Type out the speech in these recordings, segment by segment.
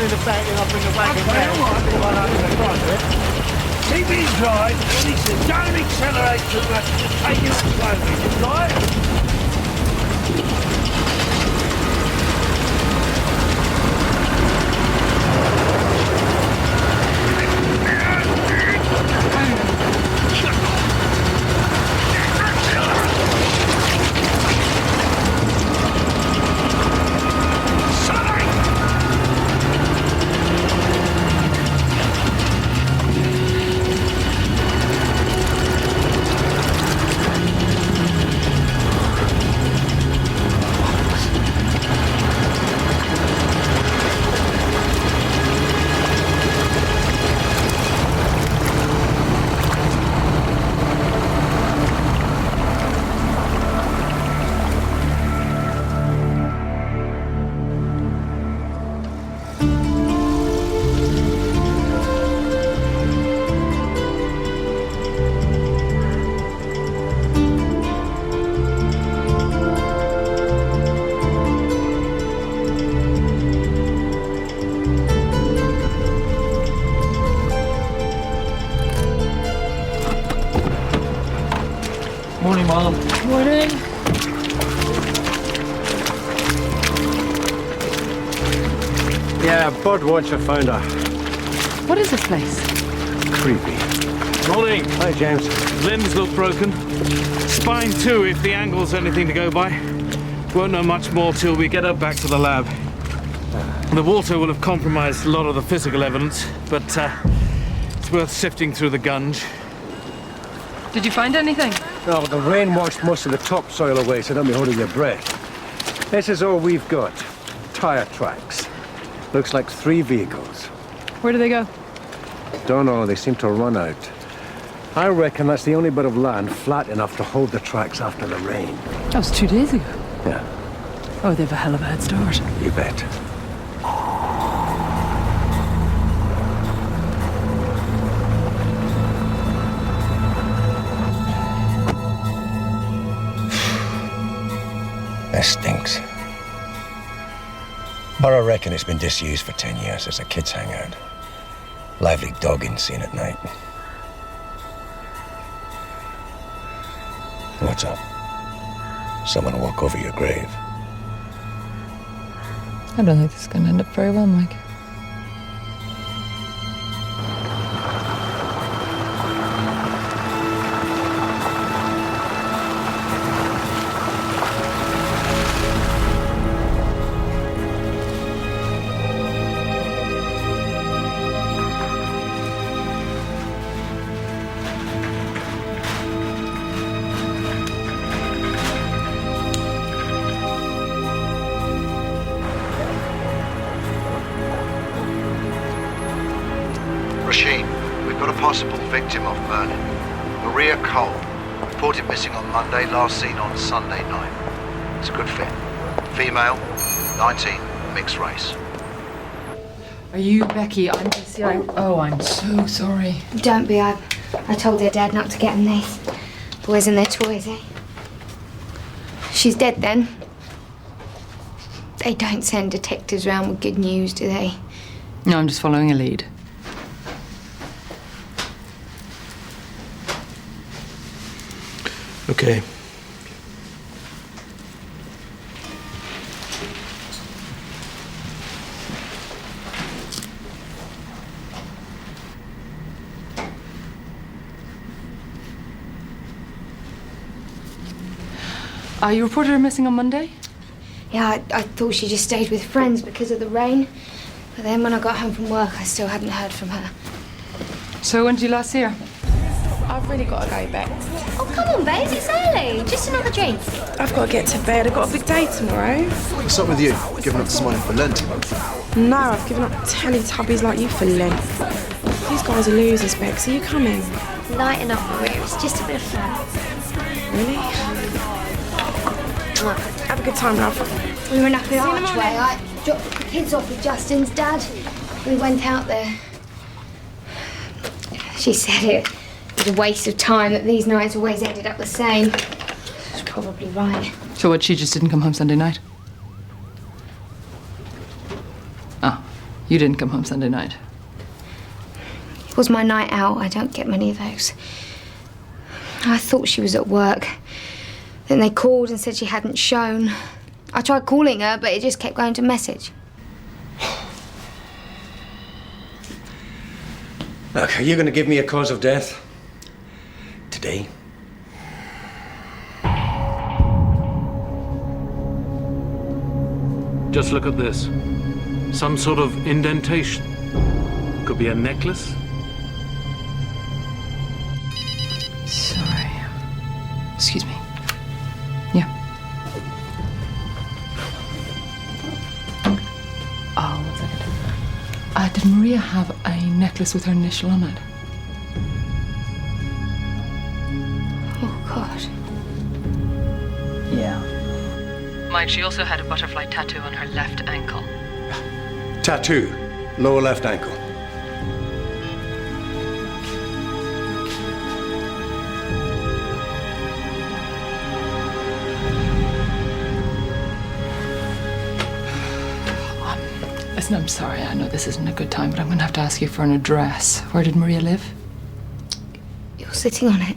in the back and I'll bring the wagon down. Keep it dry, and he said, don't accelerate too much, just take it slowly, right? Morning, Mom. Morning. Yeah, Bud Watcher found her. What is this place? Creepy. Morning. Hi, James. Limbs look broken. Spine too, if the angle's anything to go by. Won't know much more till we get her back to the lab. The water will have compromised a lot of the physical evidence, but it's worth sifting through the gunge. Did you find anything? No, the rain washed most of the topsoil away, so don't be holding your breath. This is all we've got. Tire tracks. Looks like 3 vehicles. Where do they go? Don't know, they seem to run out. I reckon that's the only bit of land flat enough to hold the tracks after the rain. That was 2 days ago. Yeah, Oh, they've a hell of a head start. you bet. That stinks. But I reckon it's been disused for 10 years as a kids' hangout. Lively dogging scene at night. What's up? Someone will walk over your grave. I don't think this is going to end up very well, Mike. We've got a possible victim of Merlin. Maria Cole, reported missing on Monday, last seen on Sunday night. It's a good fit. Female, 19, mixed race. Are you Becky? I'm DCI. Oh, I'm so sorry. Don't be. I told her dad not to get him these. Boys and their toys, eh? She's dead then. They don't send detectives around with good news, do they? No, I'm just following a lead. Okay. You reported her missing on Monday? Yeah, I thought she just stayed with friends because of the rain. But then when I got home from work, I still hadn't heard from her. So when did you last see her? I've really got to go back. Oh, come on, babes, it's early. Just another drink. I've got to get to bed. I've got a big day tomorrow. What's up with you? Giving up smiling for Lent? No, I've given up Teletubbies like you for Lent. These guys are losers, Bex. Are you coming? Lighten up, Maria. It's just a bit of fun. Really? Have a good time, love. We were up the archway. I dropped the kids off with Justin's dad. We went out there. She said it was a waste of time, that these nights always ended up the same. She's probably right. So what, she just didn't come home Sunday night? Oh. You didn't come home Sunday night. It was my night out. I don't get many of those. I thought she was at work. Then they called and said she hadn't shown. I tried calling her, but it just kept going to message. Look, are you going to give me a cause of death? Today? Just look at this. Some sort of indentation. Could be a necklace. Sorry. Excuse me. Yeah. Oh, 1 second. Did Maria have a necklace with her initial on it? Oh, God. Yeah. Mike, she also had a butterfly tattoo on her left ankle. Tattoo. Lower left ankle. Listen, I'm sorry. I know this isn't a good time, but I'm going to have to ask you for an address. Where did Maria live? You're sitting on it.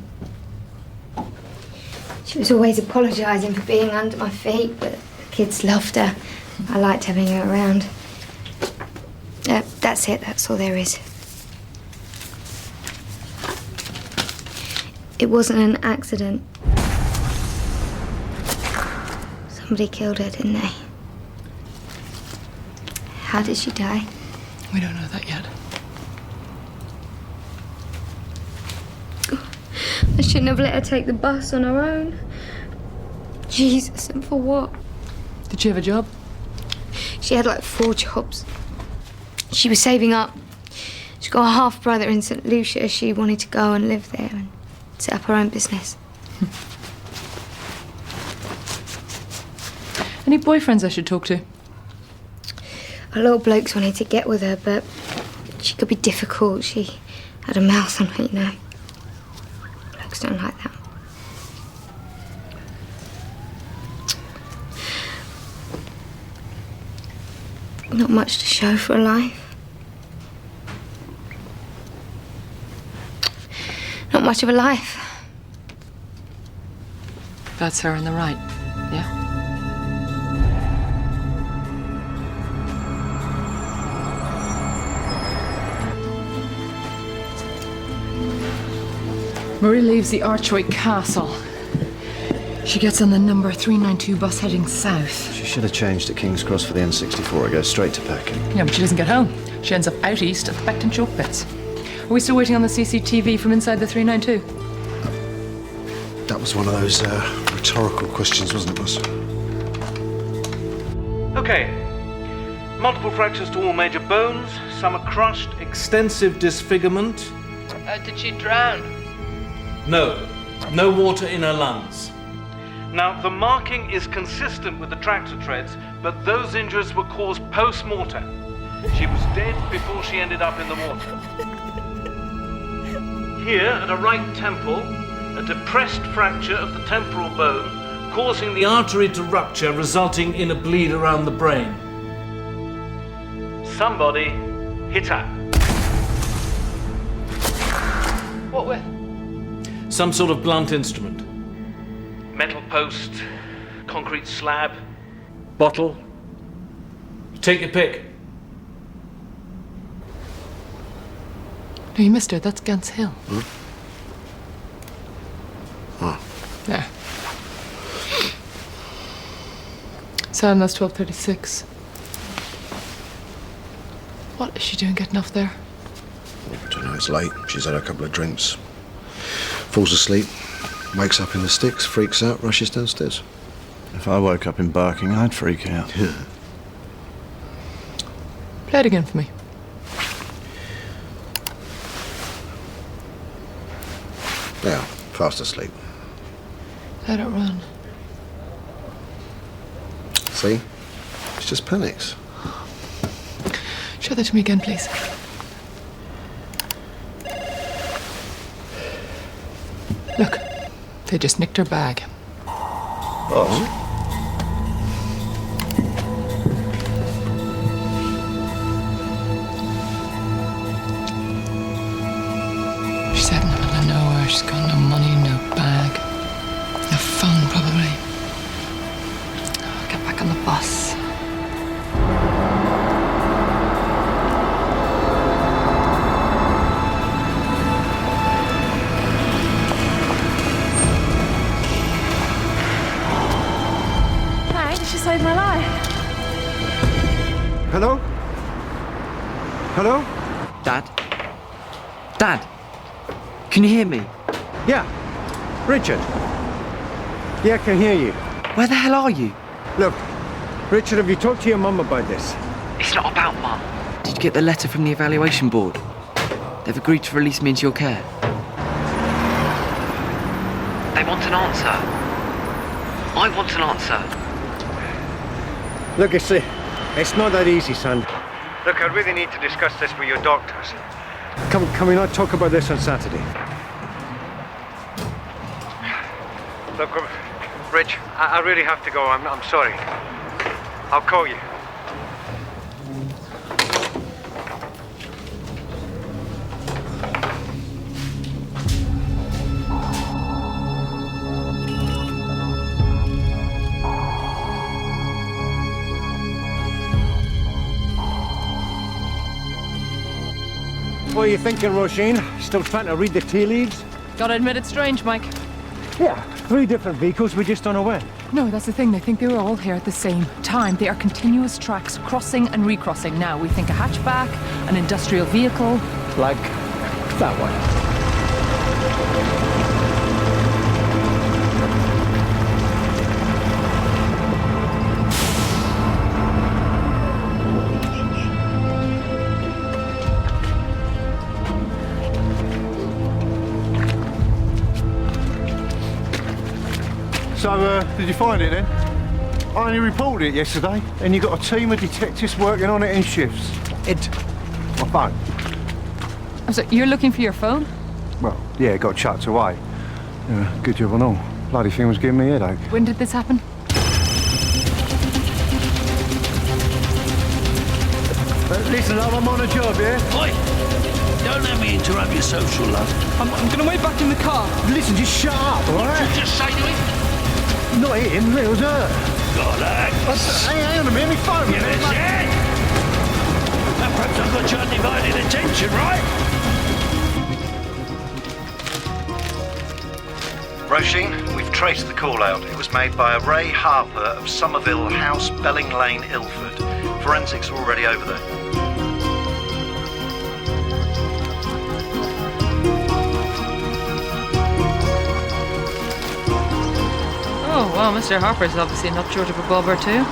She was always apologising for being under my feet, but the kids loved her. I liked having her around. That's it. That's all there is. It wasn't an accident. Somebody killed her, didn't they? How did she die? We don't know that yet. I shouldn't have let her take the bus on her own. Jesus, and for what? Did she have a job? She had like 4 jobs. She was saving up. She got a half-brother in St. Lucia. She wanted to go and live there and set up her own business. Any boyfriends I should talk to? A lot of blokes wanted to get with her, but she could be difficult. She had a mouth on her, you know. Blokes don't like that. Not much to show for a life. Not much of a life. That's her on the right, yeah? Marie leaves the Archway Castle. She gets on the number 392 bus heading south. She should have changed at King's Cross for the N64. It goes straight to Peckham. Yeah, but she doesn't get home. She ends up out east at the Beckton Chalk pits. Are we still waiting on the CCTV from inside the 392? That was one of those rhetorical questions, wasn't it, boss? Okay. Multiple fractures to all major bones. Some are crushed. Extensive disfigurement. Did she drown? No. No water in her lungs. Now, the marking is consistent with the tractor treads, but those injuries were caused post-mortem. She was dead before she ended up in the water. Here, at her right temple, a depressed fracture of the temporal bone, causing the artery to rupture, resulting in a bleed around the brain. Somebody hit her. What with? Some sort of blunt instrument. Metal post, concrete slab, bottle. Take your pick. No, you missed her. That's Gants Hill. Oh. There. Sam, that's 12:36. What is she doing getting off there? I don't know, it's late. She's had a couple of drinks. Falls asleep, wakes up in the sticks, freaks out, rushes downstairs. If I woke up in Barking, I'd freak out. Yeah. Play it again for me. Now, fast asleep. Let it run. See? She just panics. Show that to me again, please. Look, they just nicked her bag. Oh. Hello? Hello? Dad? Dad? Can you hear me? Yeah. Richard. Yeah, I can hear you. Where the hell are you? Look, Richard, have you talked to your mum about this? It's not about Mum. Did you get the letter from the evaluation board? They've agreed to release me into your care. They want an answer. I want an answer. Look, it's not that easy, son. Look, I really need to discuss this with your doctors. Can we not talk about this on Saturday? Look, Rich, I really have to go. I'm sorry. I'll call you. What are you thinking, Roisin? Still trying to read the tea leaves? Gotta admit it's strange, Mike. Yeah, 3 different vehicles, we just don't know when. No, that's the thing. They think they were all here at the same time. They are continuous tracks, crossing and recrossing. Now, we think a hatchback, an industrial vehicle. Like that one. So, did you find it then? I only reported it yesterday, and you got a team of detectives working on it in shifts. My phone. Oh, so you're looking for your phone? Well, yeah, it got chucked away. Yeah, good job and all. Bloody thing was giving me a headache. When did this happen? Listen, I'm on a job, yeah? Oi! Don't let me interrupt your social life. I'm gonna wait back in the car. Listen, just shut up, all What right? did you just say to him? Not him, it was her. Bollocks! Hang on a minute, my phone. Give it shit! Now perhaps I've got your undivided attention, right? Roisin, we've traced the call-out. It was made by a Ray Harper of Somerville House, Belling Lane, Ilford. Forensics are already over there. Oh, wow, Mr. Harper's obviously not short of a bob or two.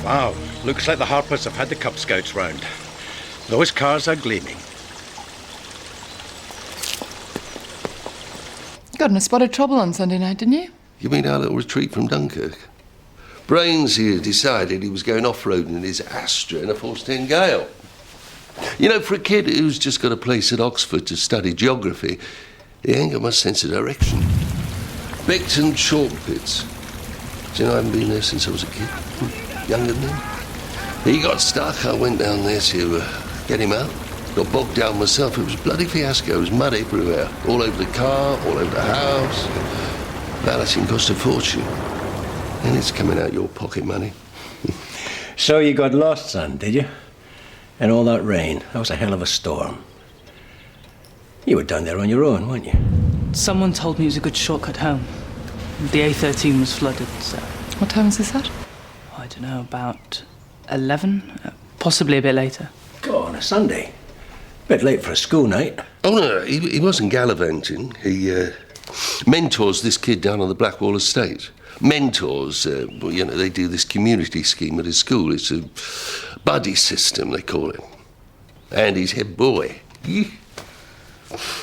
Wow, looks like the Harpers have had the Cub Scouts round. Those cars are gleaming. Got in a spot of trouble on Sunday night, didn't you? You mean our little retreat from Dunkirk? Brains here decided he was going off-roading in his Astra in a force 10 gale. You know, for a kid who's just got a place at Oxford to study geography, he ain't got much sense of direction. Beckton chalk pits. Do you know, I haven't been there since I was a kid. Younger than him. He got stuck. I went down there to get him out. Got bogged down myself. It was a bloody fiasco. It was mud everywhere. All over the car, all over the house. Balancing cost a fortune. And it's coming out your pocket money. So you got lost, son, did you? And all that rain. That was a hell of a storm. You were down there on your own, weren't you? Someone told me it was a good shortcut home. The A13 was flooded, so... What time was this at? I don't know, about 11? Possibly a bit later. Oh, on a Sunday. Bit late for a school night. Oh, no, he wasn't gallivanting. He mentors this kid down on the Blackwall estate. Mentors, you know, they do this community scheme at his school. It's a buddy system, they call it. And he's head boy. It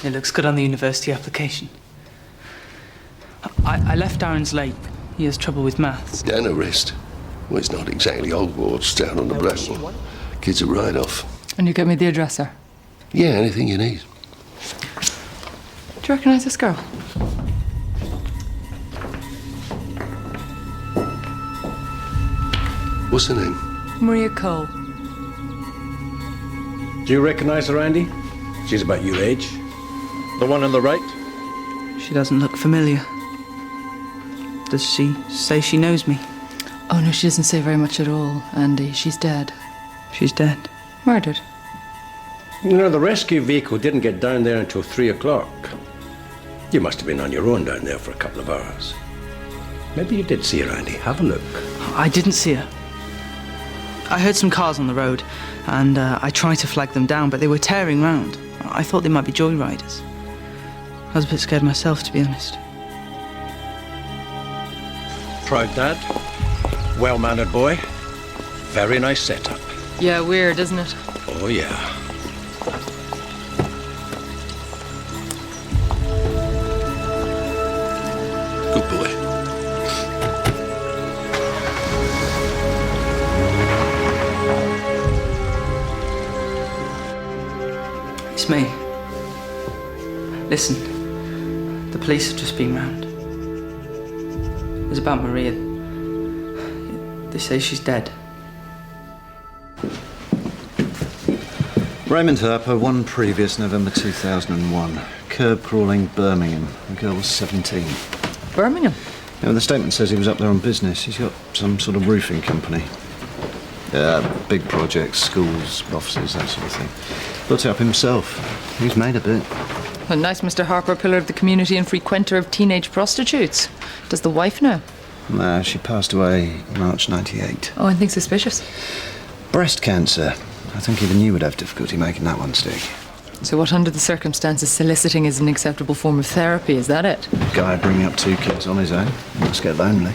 looks good on the university application. I left Darren's late. He has trouble with maths. Down a rest. Well, it's not exactly Hogwarts down on the Blackwall. Kid's a write-off. And you get me the address, sir? Yeah, anything you need. Do you recognise this girl? What's her name? Maria Cole. Do you recognise her, Andy? She's about your age. The one on the right? She doesn't look familiar. Does she say she knows me? Oh, no, she doesn't say very much at all, Andy. She's dead. She's dead. Murdered. You know, the rescue vehicle didn't get down there until 3 o'clock. You must have been on your own down there for a couple of hours. Maybe you did see her, Andy. Have a look. I didn't see her. I heard some cars on the road, and I tried to flag them down, but they were tearing round. I thought they might be joyriders. I was a bit scared myself, to be honest. Proud dad. Well-mannered boy. Very nice setup. Yeah, weird, isn't it? Oh, yeah. Good boy. It's me. Listen, the police have just been round. It was about Maria. They say she's dead. Raymond Harper, one previous November 2001. Curb crawling, Birmingham. The girl was 17. Birmingham? Yeah, the statement says he was up there on business. He's got some sort of roofing company. Big projects, schools, offices, that sort of thing. Built it up himself. He's made a bit. A nice Mr. Harper, pillar of the community and frequenter of teenage prostitutes. Does the wife know? No, she passed away March 98. Oh, anything suspicious? Breast cancer. I think even you would have difficulty making that one stick. So what, under the circumstances, soliciting is an acceptable form of therapy, is that it? Guy bringing up 2 kids on his own. He must get lonely.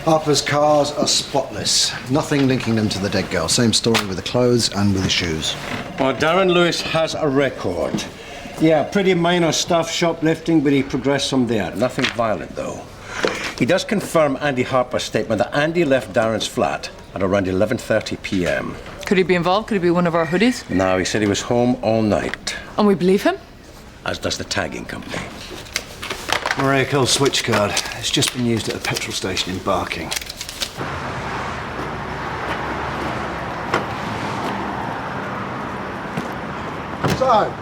Harper's cars are spotless. Nothing linking them to the dead girl. Same story with the clothes and with the shoes. Well, Darren Lewis has a record. Yeah, pretty minor stuff, shoplifting, but he progressed from there. Nothing violent, though. He does confirm Andy Harper's statement that Andy left Darren's flat at around 11:30 p.m. Could he be involved? Could he be one of our hoodies? No, he said he was home all night. And we believe him? As does the tagging company. Maria Cole's switch card. It's just been used at a petrol station in Barking. So,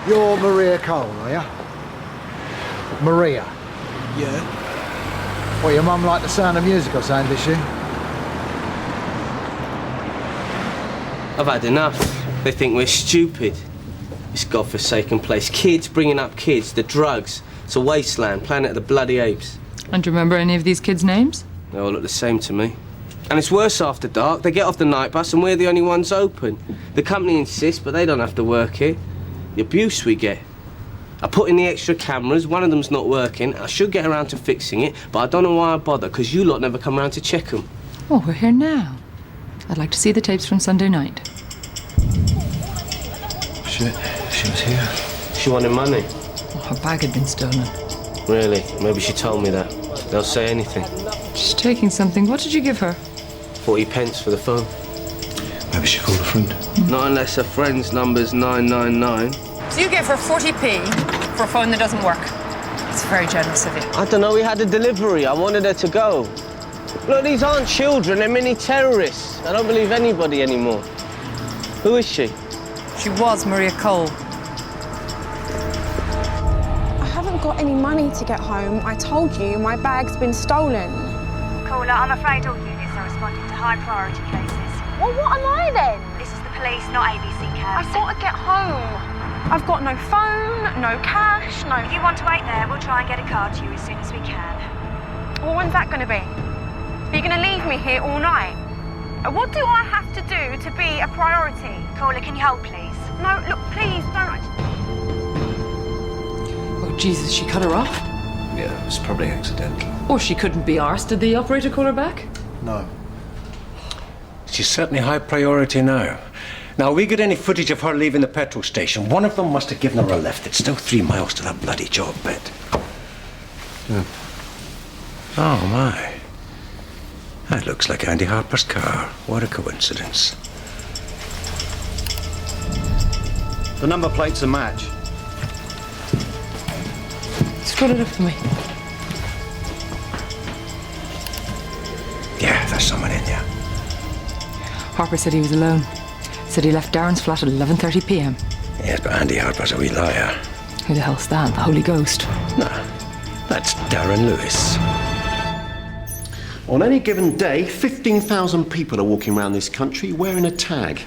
you're Maria Cole, are you? Maria? Yeah. Well, your mum liked the sound of music or something, did she? I've had enough. They think we're stupid. This godforsaken place. Kids bringing up kids. The drugs. It's a wasteland. Planet of the bloody apes. And do you remember any of these kids' names? They all look the same to me. And it's worse after dark. They get off the night bus and we're the only ones open. The company insists, but they don't have to work here. The abuse we get. I put in the extra cameras. One of them's not working. I should get around to fixing it, but I don't know why I bother, because you lot never come around to check them. Oh, we're here now. I'd like to see the tapes from Sunday night. Shit, she was here. She wanted money. Oh, her bag had been stolen. Really? Maybe she told me that. They'll say anything. She's taking something. What did you give her? 40 pence for the phone. Maybe she called a friend. Not unless her friend's number's 999. So you gave her 40p for a phone that doesn't work. It's very generous of you. I don't know, we had a delivery. I wanted her to go. Look, these aren't children, they're mini terrorists. I don't believe anybody anymore. Who is she? She was Maria Cole. I haven't got any money to get home. I told you, my bag's been stolen. Caller, I'm afraid all units are responding to high priority cases. Well, what am I then? This is the police, not ABC Cabs. I've got to get home. I've got no phone, no cash, no... If you want to wait there, we'll try and get a car to you as soon as we can. Well, when's that going to be? Are you going to leave me here all night? What do I have to do to be a priority? Caller, can you hold, please? No, look, please, don't... Oh, Jesus, she cut her off? Yeah, it was probably accidental. Or she couldn't be arsed. Did the operator call her back? No. She's certainly high priority now. Now, we get any footage of her leaving the petrol station. One of them must have given her a lift. It's still 3 miles to that bloody job bit. Yeah. Oh, my. That looks like Andy Harper's car. What a coincidence. The number plate's a match. Scroll it up for me. Yeah, there's someone in there. Harper said he was alone. Said he left Darren's flat at 11:30 p.m. Yes, but Andy Harper's a wee liar. Who the hell's that? The Holy Ghost? Nah, that's Darren Lewis. On any given day, 15,000 people are walking around this country wearing a tag.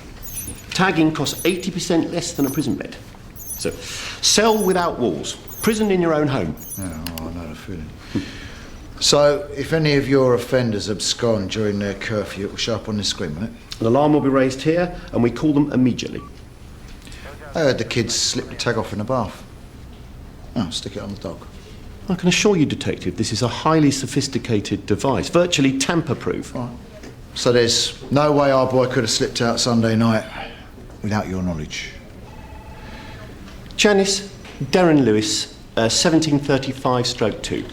Tagging costs 80% less than a prison bed. So, cell without walls. Prison in your own home. Yeah, oh, I know the feeling. So, if any of your offenders abscond during their curfew, it will show up on the screen, won't it? An alarm will be raised here, and we call them immediately. I heard the kids slip the tag off in the bath. Oh, stick it on the dog. I can assure you, Detective, this is a highly sophisticated device, virtually tamper-proof. Right. So there's no way our boy could have slipped out Sunday night without your knowledge? Janice, Darren Lewis, 1735/2.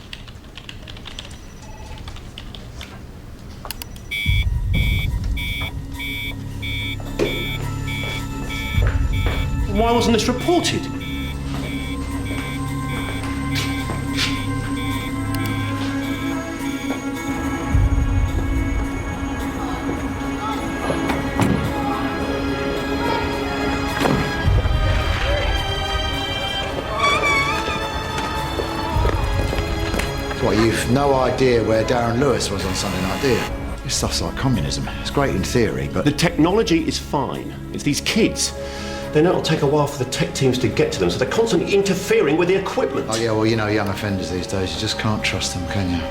Why wasn't this reported? What, you've no idea where Darren Lewis was on Sunday night, do you? This stuff's like communism. It's great in theory, but... The technology is fine. It's these kids. They know it'll take a while for the tech teams to get to them, so they're constantly interfering with the equipment. Oh, yeah, well, you know young offenders these days. You just can't trust them, can you?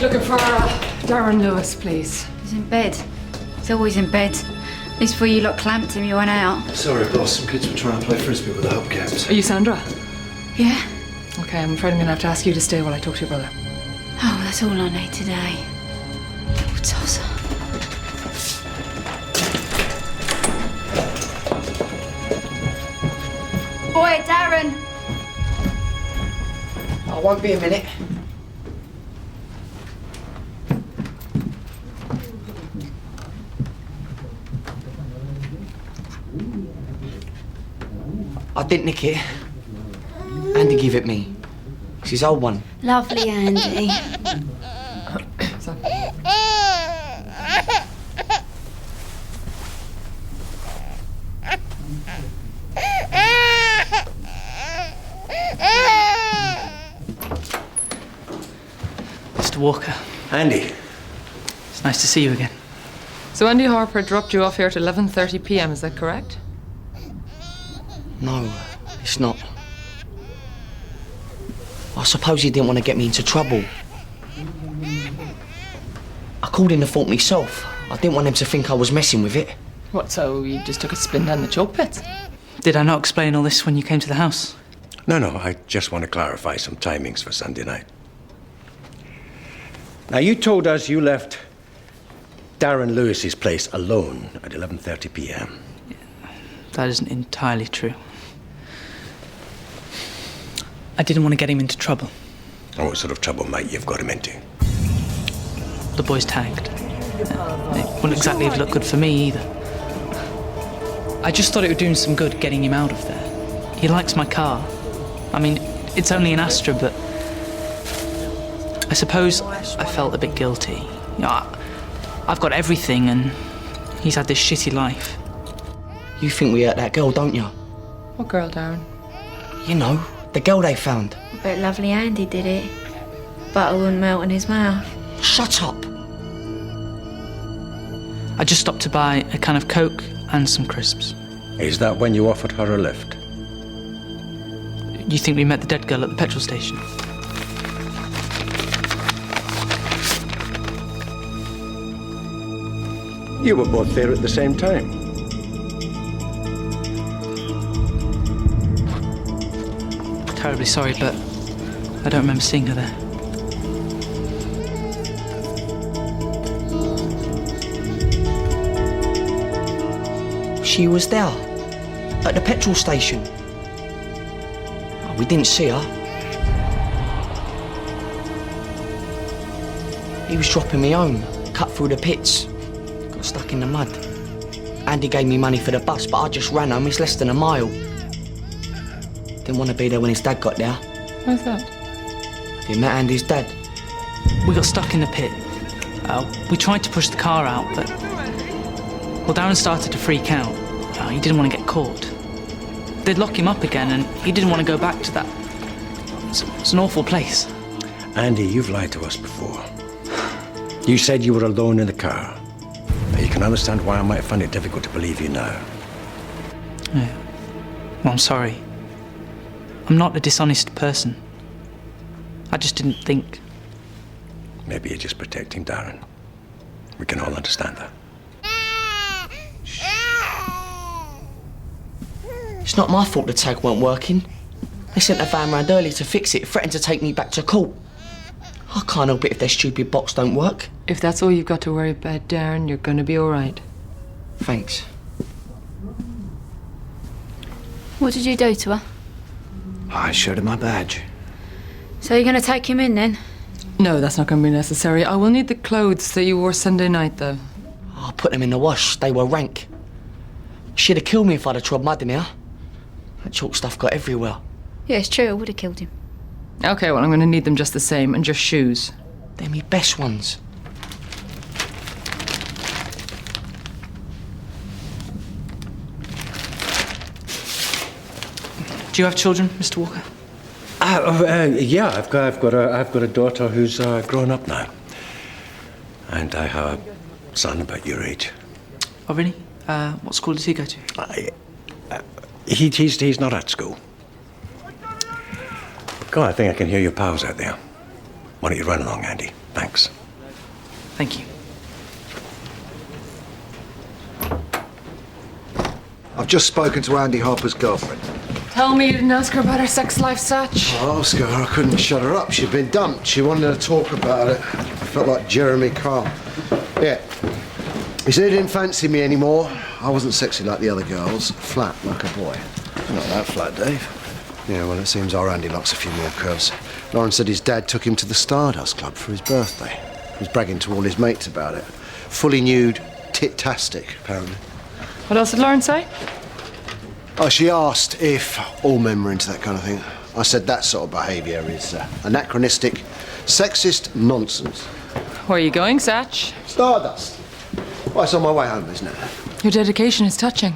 Looking for Darren Lewis, please. He's in bed. He's always in bed. At least before you lot clamped him, you went out. Sorry, boss. Some kids were trying to play frisbee with the hubcaps. Are you Sandra? Yeah? Okay, I'm afraid I'm going to have to ask you to stay while I talk to your brother. Oh, that's all I need today. Little tosser. Boy, Darren! I won't be a minute. I didn't nick it. Andy gave it me. It's his old one. Lovely Andy. Mr. Walker. Andy. It's nice to see you again. So Andy Harper dropped you off here at 11:30 p.m., is that correct? No, it's not. I suppose he didn't want to get me into trouble. I called in the fault myself. I didn't want him to think I was messing with it. What, so you just took a spin down the chalk pit? Did I not explain all this when you came to the house? No, I just want to clarify some timings for Sunday night. Now, you told us you left Darren Lewis's place alone at 11:30 p.m. That isn't entirely true. I didn't want to get him into trouble. And what sort of trouble might you have got him into? The boy's tagged. It wouldn't exactly have looked good for me either. I just thought it would do him some good getting him out of there. He likes my car. I mean, it's only an Astra, but I suppose I felt a bit guilty. You know, I've got everything and he's had this shitty life. You think we hurt that girl, don't you? What girl, Darren? You know, the girl they found. I bet lovely Andy did it. Butter wouldn't melt in his mouth. Shut up! I just stopped to buy a can of Coke and some crisps. Is that when you offered her a lift? You think we met the dead girl at the petrol station? You were both there at the same time. Terribly sorry, but I don't remember seeing her there. She was there, at the petrol station. Oh, we didn't see her. He was dropping me home, cut through the pits. Got stuck in the mud. Andy gave me money for the bus, but I just ran home. It's less than a mile. Didn't want to be there when his dad got there. Where's that? Have you met Andy's dad? We got stuck in the pit. We tried to push the car out, but... Well, Darren started to freak out. He didn't want to get caught. They'd lock him up again, and he didn't want to go back to that. It's an awful place. Andy, you've lied to us before. You said you were alone in the car. Now, you can understand why I might find it difficult to believe you now. Yeah. Well, I'm sorry. I'm not a dishonest person. I just didn't think. Maybe you're just protecting Darren. We can all understand that. It's not my fault the tag weren't working. They sent a van round earlier to fix it, threatened to take me back to court. I can't help it if their stupid box don't work. If that's all you've got to worry about, Darren, you're gonna be all right. Thanks. What did you do to her? I showed her my badge. So you're gonna take him in then? No, that's not gonna be necessary. I will need the clothes that you wore Sunday night, though. I put them in the wash. They were rank. She'd have killed me if I'd have trod mud in here. That chalk stuff got everywhere. Yeah, it's true. I would have killed him. Okay, well, I'm gonna need them just the same, and your shoes. They're me best ones. Do you have children, Mr. Walker? Yeah, I've got a daughter who's grown up now, and I have a son about your age. Oh, really? What school does he go to? He's not at school. God, I think I can hear your pals out there. Why don't you run along, Andy? Thanks. Thank you. I've just spoken to Andy Harper's girlfriend. Tell me you didn't ask her about her sex life, Satch. I asked her, I couldn't shut her up. She'd been dumped. She wanted to talk about it. I felt like Jeremy Carl. Yeah. He said he didn't fancy me anymore. I wasn't sexy like the other girls. Flat like a boy. Not that flat, Dave. Yeah, well, it seems our Andy likes a few more curves. Lauren said his dad took him to the Stardust Club for his birthday. He was bragging to all his mates about it. Fully nude, tit-tastic, apparently. What else did Lauren say? Oh, she asked if all men were into that kind of thing. I said that sort of behaviour is anachronistic, sexist nonsense. Where are you going, Satch? Stardust. Well, it's on my way home, isn't it? Your dedication is touching.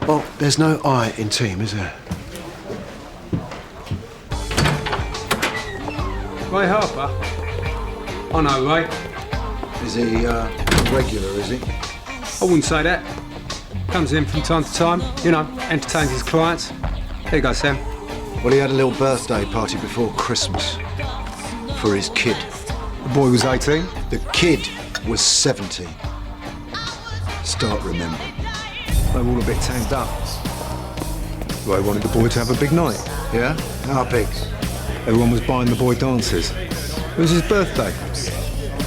Well, there's no I in team, is there? Ray Harper? I know Ray. Is he regular, is he? I wouldn't say that. Comes in from time to time, you know, entertains his clients. There you go, Sam. Well, he had a little birthday party before Christmas. For his kid. The boy was 18? The kid was 17. Start remembering. They were all a bit tanged up. Ray wanted the boy to have a big night. Yeah? How big? Everyone was buying the boy dances. It was his birthday.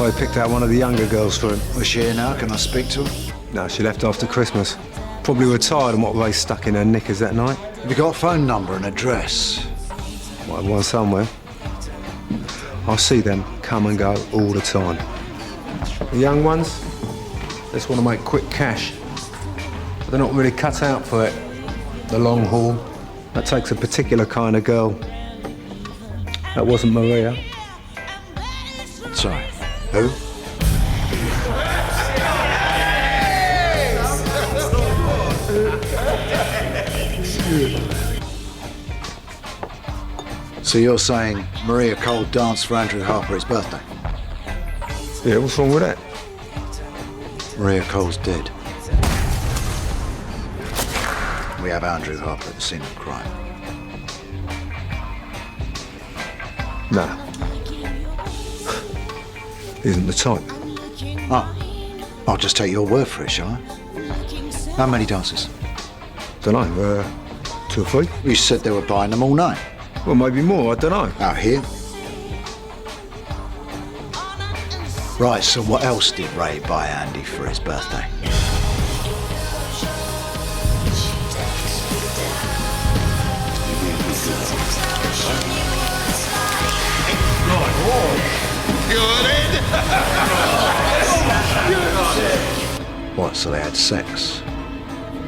I picked out one of the younger girls for him. Was she here now? Can I speak to her? No, she left after Christmas. Probably retired on what Ray stuck in her knickers that night. Have you got a phone number and address? Might have one somewhere. I see them come and go all the time. The young ones, they just want to make quick cash. But they're not really cut out for it. The long haul, that takes a particular kind of girl. That wasn't Maria. Sorry, who? So you're saying Maria Cole danced for Andrew Harper at his birthday? Yeah, what's wrong with that? Maria Cole's dead. We have Andrew Harper at the scene of the crime. Nah. Isn't the type. Oh, I'll just take your word for it, shall I? How many dances? Dunno, 2 or 3. You said they were buying them all night. Well, maybe more, I don't know. Out here? Right, so what else did Ray buy Andy for his birthday? What, so they had sex?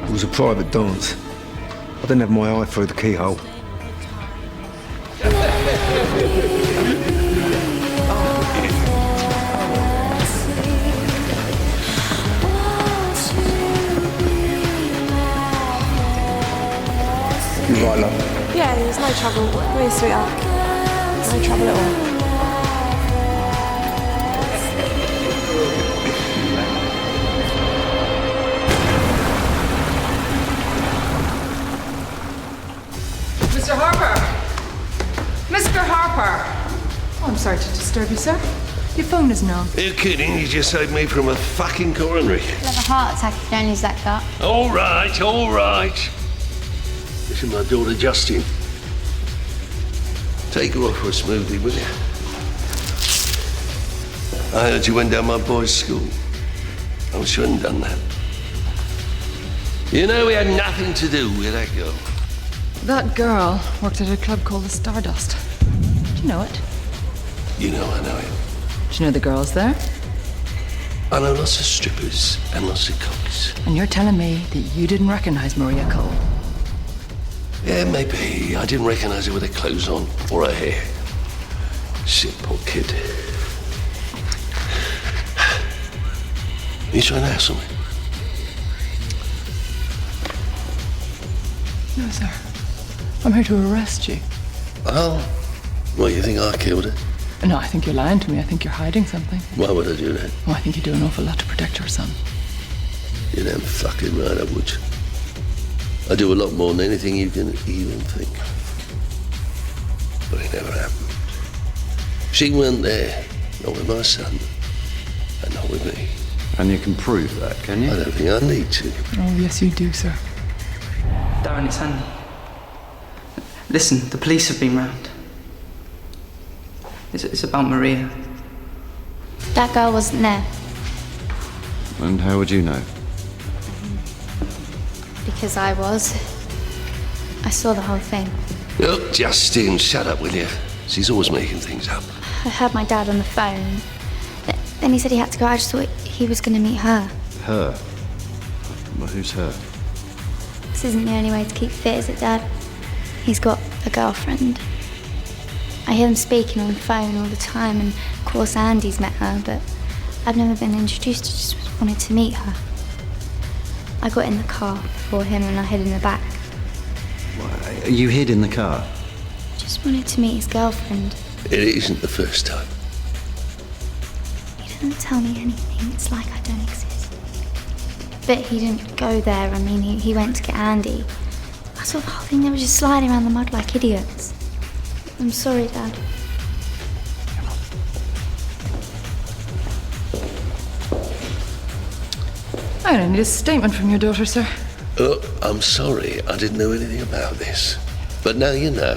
It was a private dance. I didn't have my eye through the keyhole. You right, love? Yeah, there's no trouble. Really, sweetheart. No trouble at all. Mr. Harper! Mr. Harper! Oh, I'm sorry to disturb you, sir. Your phone isn't on. Are you kidding? You just saved me from a fucking coronary. You'll have a heart attack if you don't lose that gut. All right, all right. This is my daughter, Justine. Take her off for a smoothie, will you? I heard you went down my boy's school. I shouldn't have done that. You know, we had nothing to do with that girl. That girl worked at a club called the Stardust. Do you know it? You know I know it. Do you know the girls there? I know lots of strippers and lots of cocks. And you're telling me that you didn't recognize Maria Cole? Yeah, maybe. I didn't recognize her with her clothes on or her hair. Shit, poor kid. You trying to hassle me? No, sir. I'm here to arrest you. Oh? Well, you think I killed her? No, I think you're lying to me. I think you're hiding something. Why would I do that? Oh, I think you do an awful lot to protect your son. You're damn fucking right, I would. I do a lot more than anything you can even think. But it never happened. She weren't there, not with my son, and not with me. And you can prove that, can you? I don't think I need to. Oh, yes, you do, sir. Darren, it's Andy. Listen, the police have been round. It's about Maria. That girl wasn't there And how would you know? because I was. I saw the whole thing. Look, Justine, shut up, will you? She's always making things up. I heard my dad on the phone. Then he said he had to go. I just thought he was going to meet her. Her? Well, who's her? This isn't the only way to keep fit, is it, Dad? He's got a girlfriend. I hear them speaking on the phone all the time, and of course Andy's met her, but I've never been introduced. I just wanted to meet her. I got in the car before him and I hid in the back. You hid in the car? Just wanted to meet his girlfriend. It isn't the first time. He doesn't tell me anything. It's like I don't exist. But he didn't go there. I mean, he went to get Andy. I saw the whole thing. They were just sliding around the mud like idiots. I'm sorry, Dad. I need a statement from your daughter, sir. Oh, I'm sorry. I didn't know anything about this. But now you know.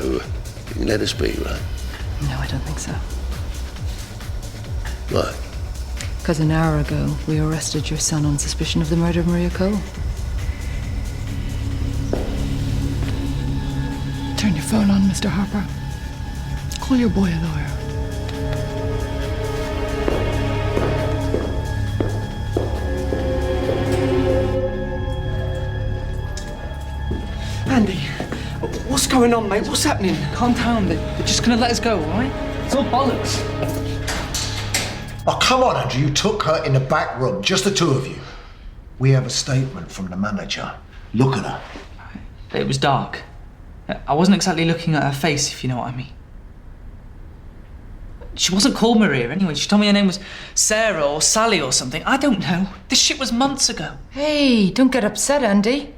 You can let us be, right? No, I don't think so. Why? Because an hour ago, we arrested your son on suspicion of the murder of Maria Cole. Turn your phone on, Mr. Harper. Call your boy a lawyer. Andy, what's going on, mate? What's happening? Calm down. They're just gonna let us go, all right? It's all bollocks. Oh, come on, Andrew. You took her in the back room, just the two of you. We have a statement from the manager. Look at her. It was dark. I wasn't exactly looking at her face, if you know what I mean. She wasn't called Maria anyway. She told me her name was Sarah or Sally or something. I don't know. This shit was months ago. Hey, don't get upset, Andy.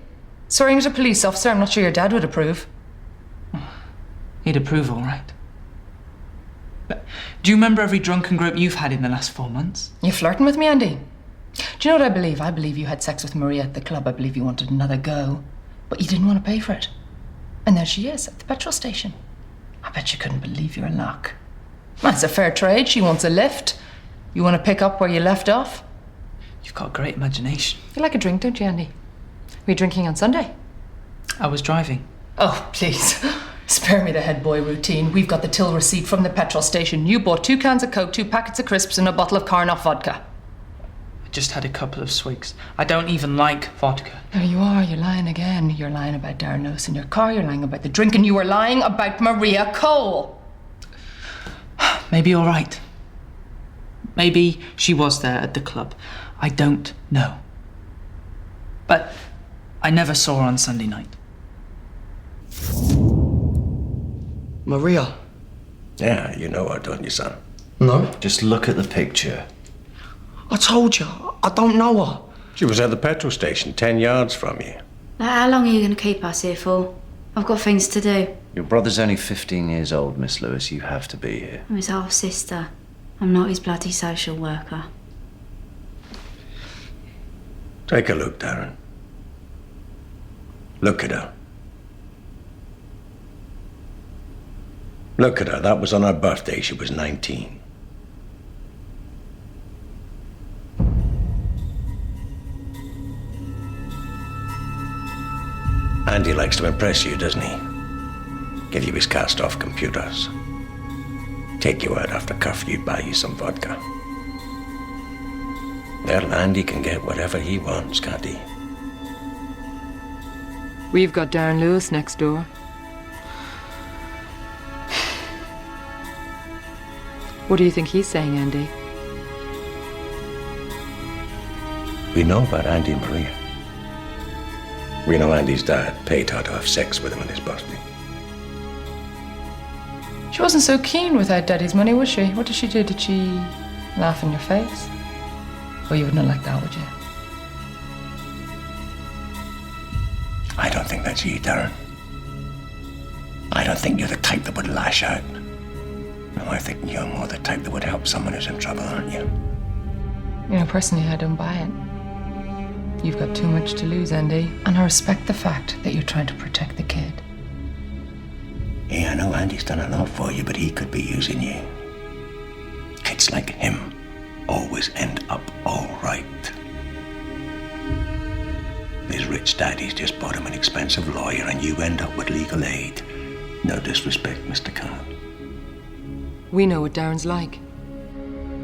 Swearing at a police officer, I'm not sure your dad would approve. He'd approve, all right. But do you remember every drunken group you've had in the last 4 months? You flirting with me, Andy? Do you know what I believe? I believe you had sex with Maria at the club. I believe you wanted another go. But you didn't want to pay for it. And there she is, at the petrol station. I bet you couldn't believe your luck. That's a fair trade. She wants a lift. You want to pick up where you left off? You've got a great imagination. You like a drink, don't you, Andy? Were you drinking on Sunday? I was driving. Oh, please. Spare me the head boy routine. We've got the till receipt from the petrol station. You bought 2 cans of Coke, 2 packets of crisps, and a bottle of Karnoff vodka. I just had a couple of swigs. I don't even like vodka. There you are. You're lying again. You're lying about Darren Lewis in your car. You're lying about the drink, and you were lying about Maria Cole. Maybe you're right. Maybe she was there at the club. I don't know. But I never saw her on Sunday night. Maria? Yeah, you know her, don't you, son? No. Just look at the picture. I told you, I don't know her. She was at the petrol station, 10 yards from you. How long are you going to keep us here for? I've got things to do. Your brother's only 15 years old, Miss Lewis. You have to be here. I'm his half sister. I'm not his bloody social worker. Take a look, Darren. Look at her. Look at her. That was on her birthday. She was 19. Andy likes to impress you, doesn't he? Give you his cast-off computers. Take you out after curfew, buy you some vodka. Well, Andy can get whatever he wants, can't he? We've got Darren Lewis next door. What do you think he's saying, Andy? We know about Andy and Maria. We know Andy's dad paid her to have sex with him on his birthday. She wasn't so keen without Daddy's money, was she? What did she do? Did she laugh in your face? Oh, you wouldn't have liked that, would you? I don't think that's you, Darren. I don't think you're the type that would lash out. No, I think you're more the type that would help someone who's in trouble, aren't you? You know, personally, I don't buy it. You've got too much to lose, Andy. And I respect the fact that you're trying to protect the kid. Yeah, I know Andy's done a lot for you, but he could be using you. Kids like him always end up all right. His rich daddy's just bought him an expensive lawyer, and you end up with legal aid. No disrespect, Mr. Khan. We know what Darren's like.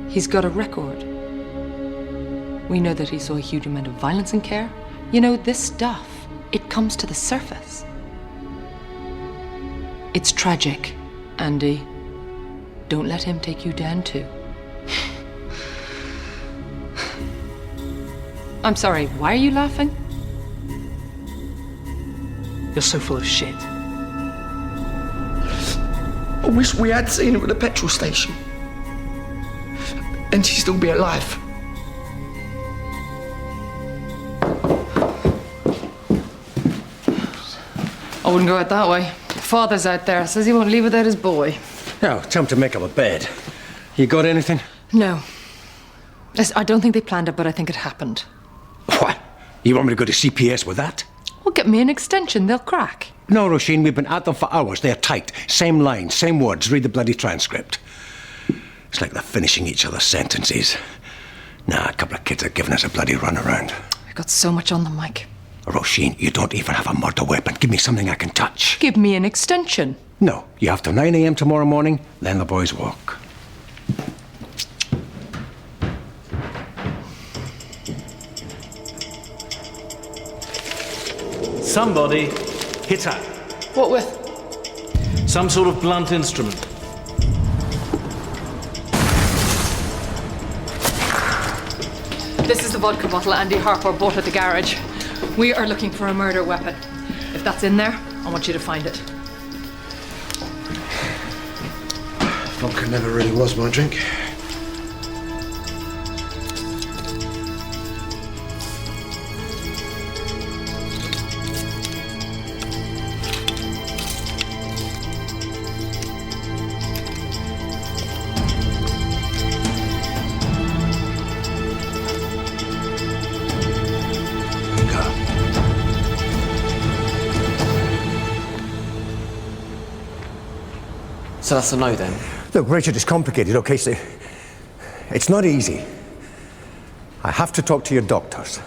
He's got a record. We know that he saw a huge amount of violence in care. You know, this stuff, it comes to the surface. It's tragic, Andy. Don't let him take you down too. I'm sorry, why are you laughing? You're so full of shit. I wish we had seen her at the petrol station. And she'd still be alive. I wouldn't go out that way. Father's out there, says he won't leave without his boy. Now, time to make up a bed. You got anything? No. I don't think they planned it, but I think it happened. What? You want me to go to CPS with that? Well, get me an extension, they'll crack. No, Roisin, we've been at them for hours. They're tight. Same lines, same words. Read the bloody transcript. It's like they're finishing each other's sentences. Nah, a couple of kids are giving us a bloody runaround. We've got so much on them, Mike. Roisin, you don't even have a murder weapon. Give me something I can touch. Give me an extension. No, you have till 9 a.m. tomorrow morning, then the boys walk. Somebody hit her. What with? Some sort of blunt instrument. This is the vodka bottle Andy Harper bought at the garage. We are looking for a murder weapon. If that's in there, I want you to find it. Vodka never really was my drink. So that's a no then? Look, Richard, it's complicated, okay? So it's not easy. I have to talk to your doctors.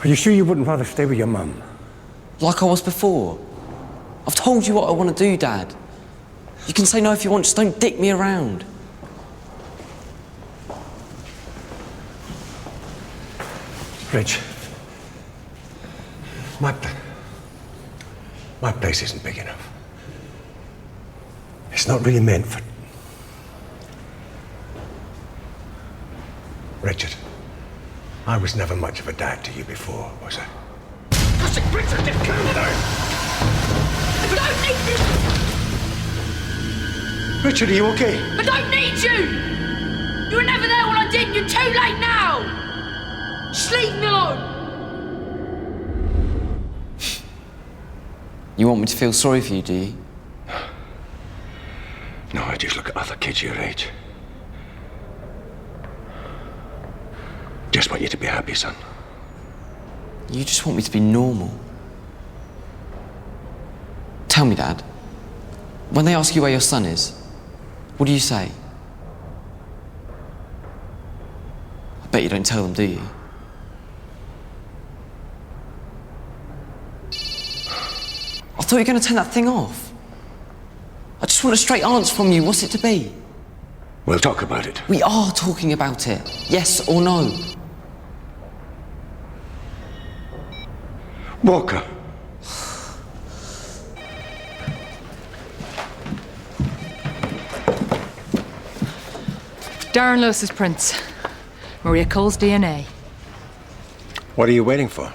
Are you sure you wouldn't rather stay with your mum? Like I was before. I've told you what I want to do, Dad. You can say no if you want, just don't dick me around. Rich, my place isn't big enough. It's not really meant for... Richard, I was never much of a dad to you before, was I? Richard, just calm down! I don't need you! Richard, are you okay? I don't need you! You were never there when I did, you're too late now! Just leave me alone! You want me to feel sorry for you, do you? No, I just look at other kids your age. Just want you to be happy, son. You just want me to be normal. Tell me, Dad. When they ask you where your son is, what do you say? I bet you don't tell them, do you? I thought you were going to turn that thing off. I just want a straight answer from you. What's it to be? We'll talk about it. We are talking about it. Yes or no? Walker. Darren Lewis's prints. Maria Cole's DNA. What are you waiting for?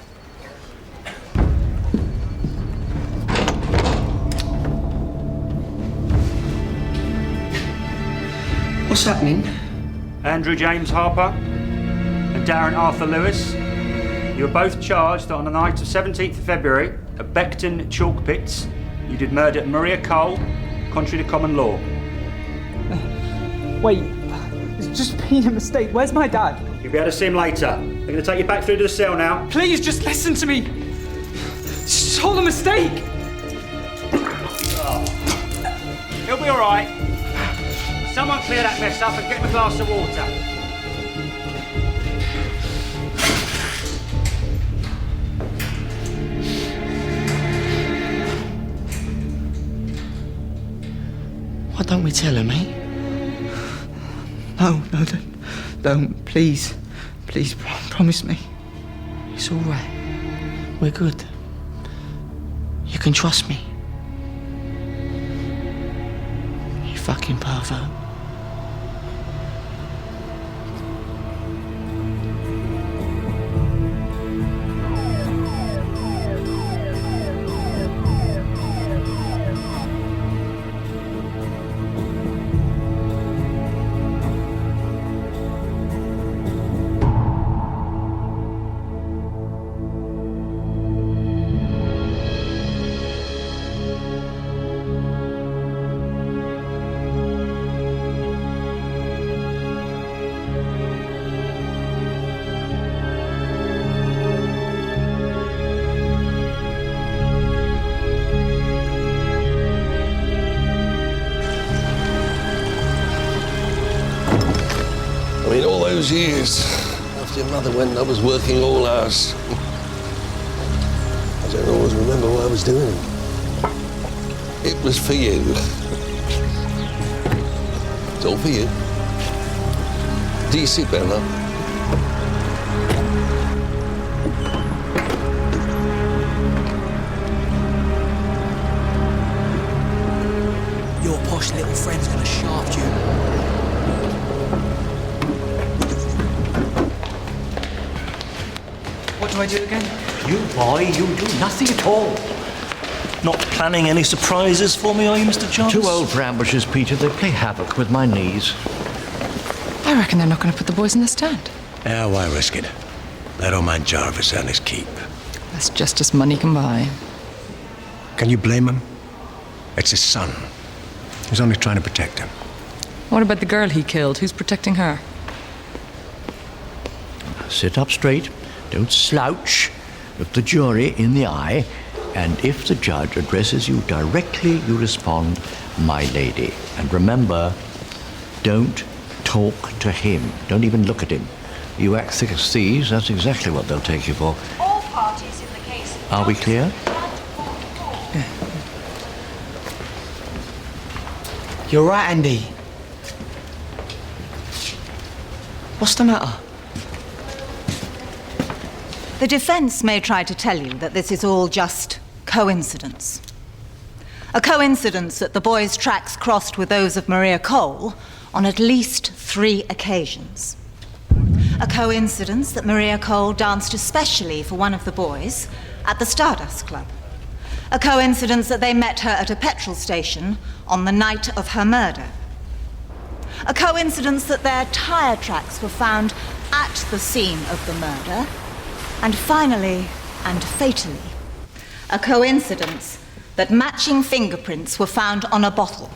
What's happening? Andrew James Harper and Darren Arthur Lewis. You were both charged that on the night of 17th of February at Beckton Chalk Pits, you did murder Maria Cole, contrary to common law. Wait, it's just been a mistake. Where's my dad? You'll be able to see him later. They're going to take you back through to the cell now. Please, just listen to me. It's all a mistake. He'll be all right. Someone clear that mess up and get him a glass of water. Why don't we tell him, eh? No, don't. Please. Please, promise me. It's all right. We're good. You can trust me. You fucking pervert. Years after your mother went, I was working all hours. I don't always remember what I was doing. It was for you. It's all for you. Do you see, Bella? Your posh little friend's gonna shaft you. What do I do again? You, boy, you do nothing at all. Not planning any surprises for me, are you, Mr. Johns? Too old for ambushes, Peter. They play havoc with my knees. I reckon they're not going to put the boys in the stand. Yeah, why risk it? Let old man Jarvis earn his keep. That's just as money can buy. Can you blame him? It's his son. He's only trying to protect him. What about the girl he killed? Who's protecting her? Sit up straight. Don't slouch. Look the jury in the eye. And if the judge addresses you directly, you respond, "My lady." And remember, don't talk to him. Don't even look at him. You act thick as thieves, that's exactly what they'll take you for. All parties in the case. Are we clear? You're right, Andy. What's the matter? The defense may try to tell you that this is all just coincidence. A coincidence that the boys' tracks crossed with those of Maria Cole on at least 3 occasions. A coincidence that Maria Cole danced especially for one of the boys at the Stardust Club. A coincidence that they met her at a petrol station on the night of her murder. A coincidence that their tire tracks were found at the scene of the murder. And finally, and fatally, a coincidence that matching fingerprints were found on a bottle.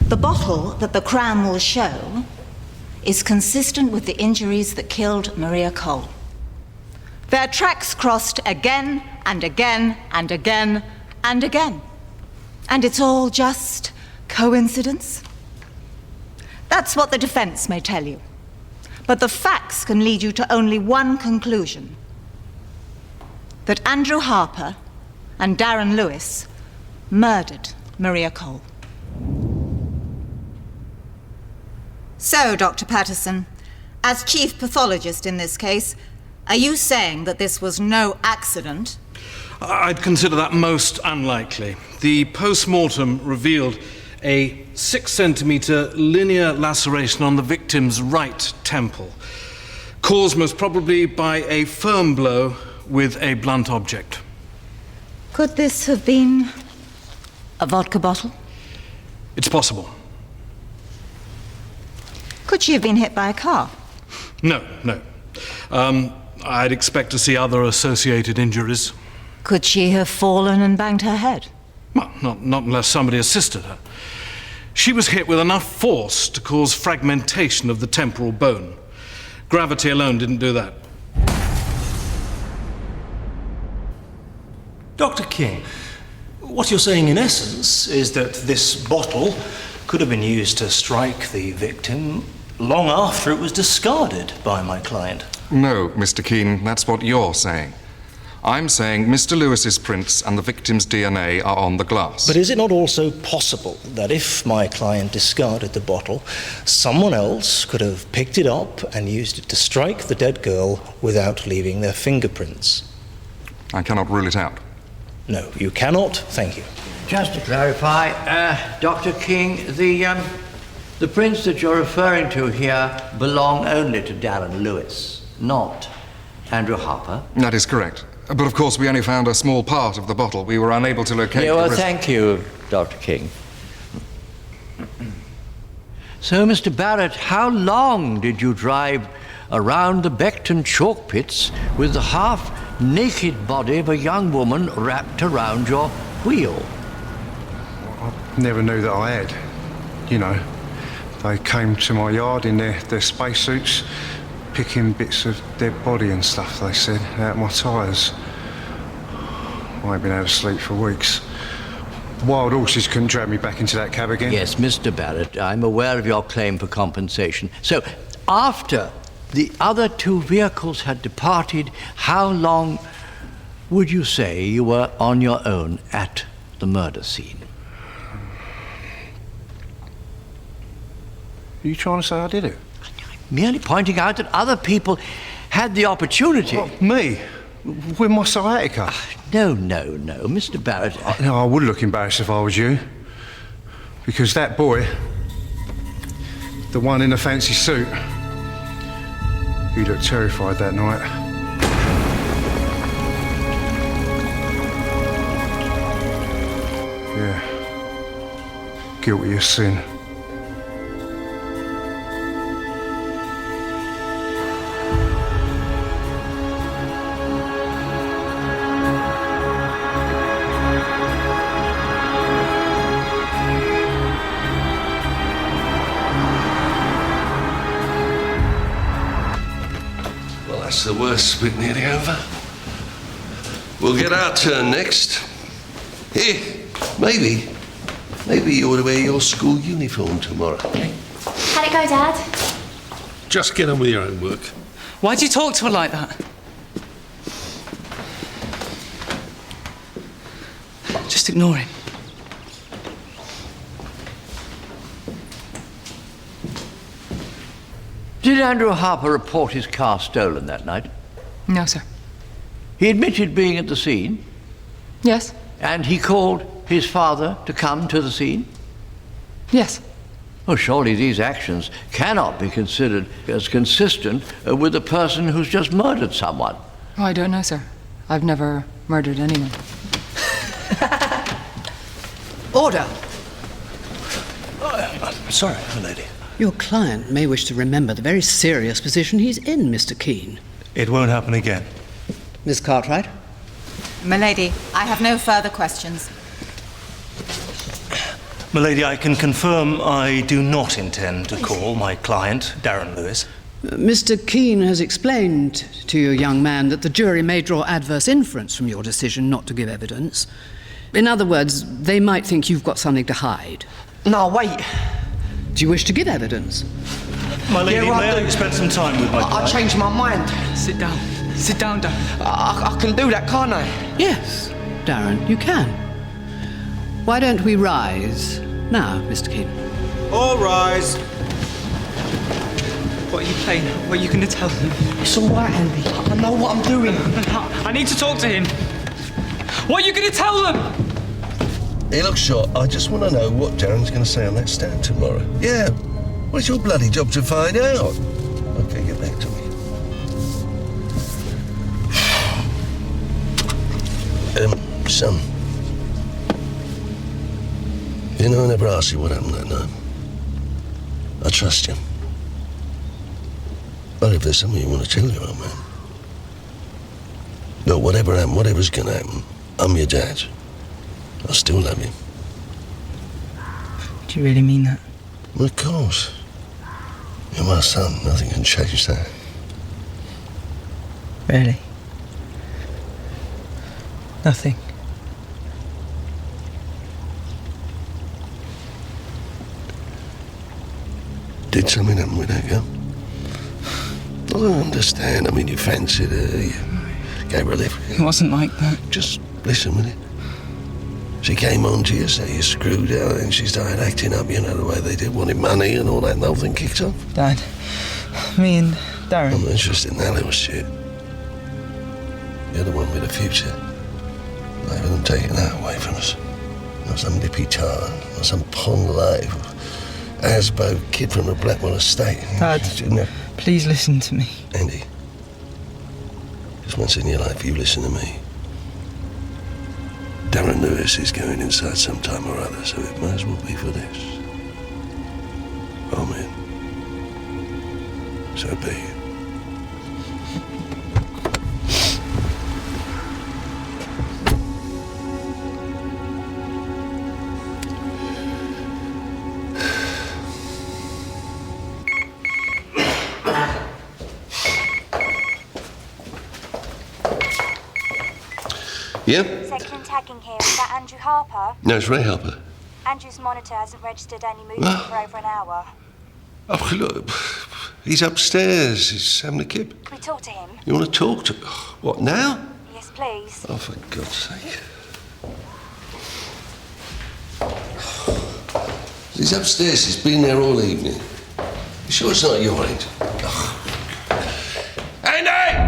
The bottle that the Crown will show is consistent with the injuries that killed Maria Cole. Their tracks crossed again and again and again and again. And it's all just coincidence? That's what the defense may tell you. But the facts can lead you to only one conclusion: that Andrew Harper and Darren Lewis murdered Maria Cole. So, Dr. Patterson, as chief pathologist in this case, are you saying that this was no accident? I'd consider that most unlikely. The post-mortem revealed a 6-centimetre linear laceration on the victim's right temple, caused most probably by a firm blow with a blunt object. Could this have been a vodka bottle? It's possible. Could she have been hit by a car? No. I'd expect to see other associated injuries. Could she have fallen and banged her head? Well, not unless somebody assisted her. She was hit with enough force to cause fragmentation of the temporal bone. Gravity alone didn't do that. Dr. King, what you're saying in essence is that this bottle could have been used to strike the victim long after it was discarded by my client. No, Mr. Keane, that's what you're saying. I'm saying Mr. Lewis's prints and the victim's DNA are on the glass. But is it not also possible that if my client discarded the bottle, someone else could have picked it up and used it to strike the dead girl without leaving their fingerprints? I cannot rule it out. No, you cannot. Thank you. Just to clarify, Dr. King, the prints that you're referring to here belong only to Darren Lewis, not Andrew Harper. That is correct. But of course we only found a small part of the bottle. We were unable to locate Yeah, well, thank you, Dr. King. So, Mr. Barrett, how long did you drive around the Beckton chalk pits with the half-naked body of a young woman wrapped around your wheel? I never knew that I had. You know, they came to my yard in their spacesuits, picking bits of dead body and stuff, they said, out my tyres. I ain't been able to sleep for weeks. Wild horses couldn't drag me back into that cab again. Yes, Mr. Barrett, I'm aware of your claim for compensation. So, after the other two vehicles had departed, how long would you say you were on your own at the murder scene? Are you trying to say I did it? Merely pointing out that other people had the opportunity. What, me? With my sciatica? No, Mr. Barrett. I would look embarrassed if I was you. Because that boy, the one in the fancy suit, he looked terrified that night. Yeah. Guilty of sin. That's the worst bit nearly over. We'll get our turn next. Here, maybe you ought to wear your school uniform tomorrow. How'd it go, Dad? Just get on with your own work. Why'd you talk to her like that? Just ignore him. Did Andrew Harper report his car stolen that night? No, sir. He admitted being at the scene? Yes. And he called his father to come to the scene? Yes. Well, surely these actions cannot be considered as consistent with a person who's just murdered someone. Oh, I don't know, sir. I've never murdered anyone. Order. Sorry, my lady. Your client may wish to remember the very serious position he's in, Mr. Keane. It won't happen again. Miss Cartwright? Milady, I have no further questions. Milady, I can confirm I do not intend to call my client, Darren Lewis. Mr. Keane has explained to your young man that the jury may draw adverse inference from your decision not to give evidence. In other words, they might think you've got something to hide. No, wait. Do you wish to give evidence? My lady, Yeah, right, may I spend some time with my client? I changed my mind. Sit down. Sit down, Darren. I can do that, can't I? Yes, Darren, you can. Why don't we rise now, Mr. Keane? All rise. What are you playing? What are you going to tell him? It's all right, Andy. I know what I'm doing. I need to talk to him. What are you going to tell them? Hey, look, Short, I just want to know what Darren's going to say on that stand tomorrow. Yeah. Well, it's your bloody job to find out. Okay, get back to me. Son. You know, I never asked you what happened that night. I trust you. But if there's something you want to tell your old man... Look, whatever happened, whatever's gonna happen, I'm your dad. I still love you. Do you really mean that? Well, of course. You're my son. Nothing can change that. Really? Nothing. Did something happen with that girl? I understand. I mean, you fancied her, you gave her a lift. It wasn't like that. Just listen, will you? She came on to you, so you screwed her, and she started acting up, you know, the way they did, wanted money and all that, and the whole thing kicked off. Dad, me and Darren... I'm not interested in that little shit. You're the one with the future. Not having them taking that away from us. Not some nippy tart, not some pond life. Asbo kid from the Blackwell estate. Dad, please listen to me. Andy, just once in your life, you listen to me. Darren Lewis is going inside sometime or other, so it might as well be for this. Amen. So be it. Yep. Second tagging here. Is that Andrew Harper? No, it's Ray Harper. Andrew's monitor hasn't registered any movement for over an hour. Oh, look, he's upstairs. He's having a kip. Can we talk to him? You want to talk to... What, now? Yes, please. Oh, for God's sake. He's upstairs. He's been there all evening. You sure it's not your end? Oh. Andy!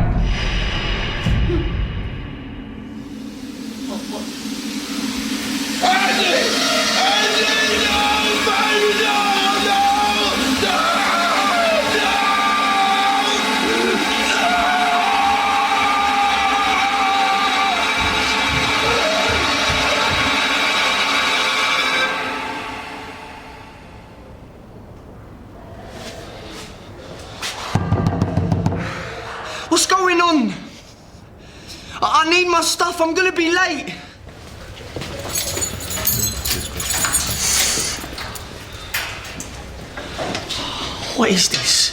What's going on? I need my stuff. I'm gonna be late. What is this?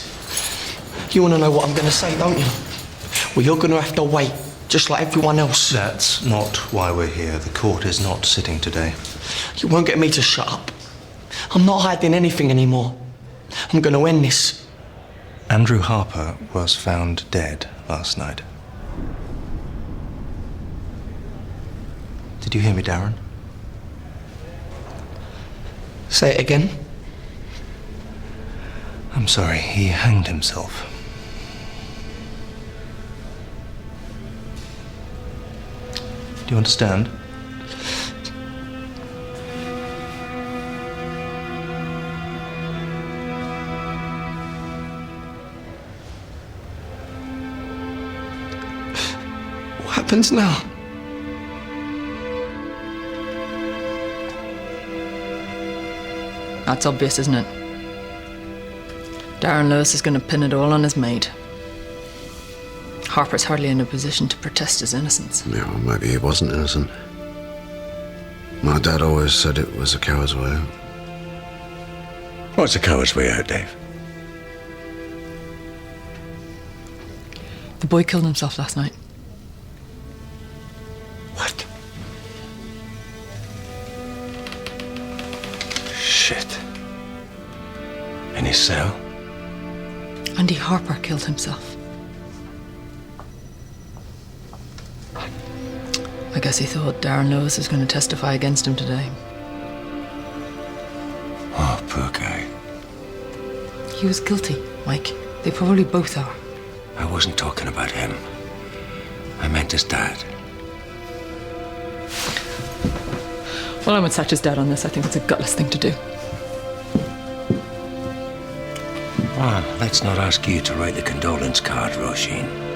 You want to know what I'm going to say, don't you? Well, you're going to have to wait, just like everyone else. That's not why we're here. The court is not sitting today. You won't get me to shut up. I'm not hiding anything anymore. I'm going to end this. Andrew Harper was found dead last night. Did you hear me, Darren? Say it again. I'm sorry, he hanged himself. Do you understand? What happens now? That's obvious, isn't it? Darren Lewis is going to pin it all on his maid. Harper's hardly in a position to protest his innocence. Yeah, well, maybe he wasn't innocent. My dad always said it was a coward's way out. What's a coward's way out, Dave? The boy killed himself last night. What? Shit. In his cell? Andy Harper killed himself. I guess he thought Darren Lewis was going to testify against him today. Oh, poor guy. He was guilty, Mike. They probably both are. I wasn't talking about him. I meant his dad. Well, I'm with Satch's dad on this. I think it's a gutless thing to do. Well, let's not ask you to write the condolence card, Roisin.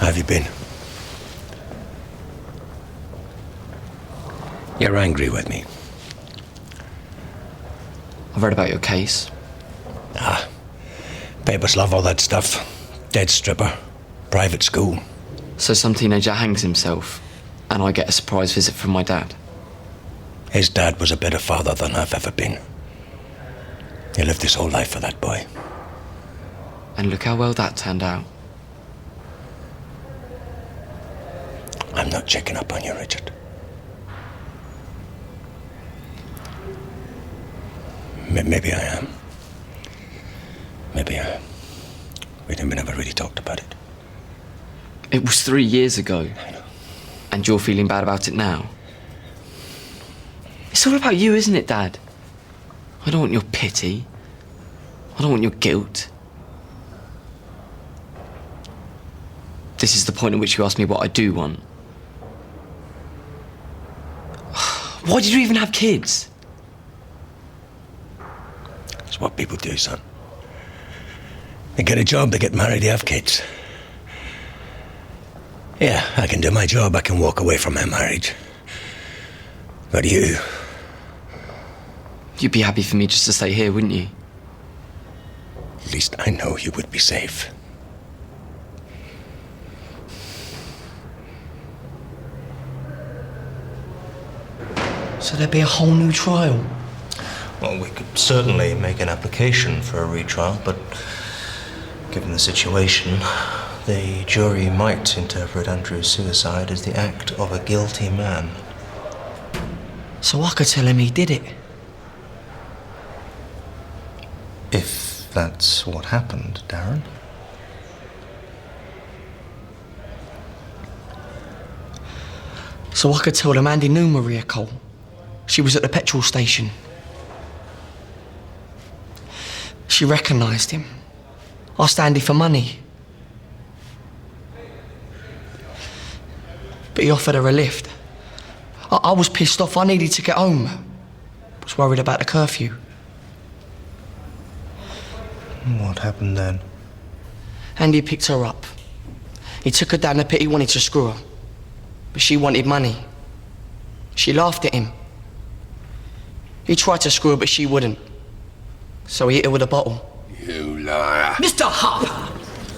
How have you been? You're angry with me. I've read about your case. Ah, papers love all that stuff. Dead stripper, private school. So some teenager hangs himself, and I get a surprise visit from my dad. His dad was a better father than I've ever been. He lived his whole life for that boy. And look how well that turned out. I'm not checking up on you, Richard. Maybe I am. Maybe we never really talked about it. It was 3 years ago. And you're feeling bad about it now. It's all about you, isn't it, Dad? I don't want your pity. I don't want your guilt. This is the point at which you ask me what I do want. Why did you even have kids? It's what people do, son. They get a job, they get married, they have kids. Yeah, I can do my job, I can walk away from my marriage. But you... You'd be happy for me just to stay here, wouldn't you? At least I know you would be safe. So there'd be a whole new trial? Well, we could certainly make an application for a retrial, but given the situation, the jury might interpret Andrew's suicide as the act of a guilty man. So I could tell him he did it? If that's what happened, Darren. So I could tell him Andy knew Maria Cole. She was at the petrol station. She recognised him. Asked Andy for money. But he offered her a lift. I was pissed off. I needed to get home. Was worried about the curfew. What happened then? Andy picked her up. He took her down the pit. He wanted to screw her. But she wanted money. She laughed at him. He tried to screw her, but she wouldn't. So he hit her with a bottle. You liar. Mr. Harper!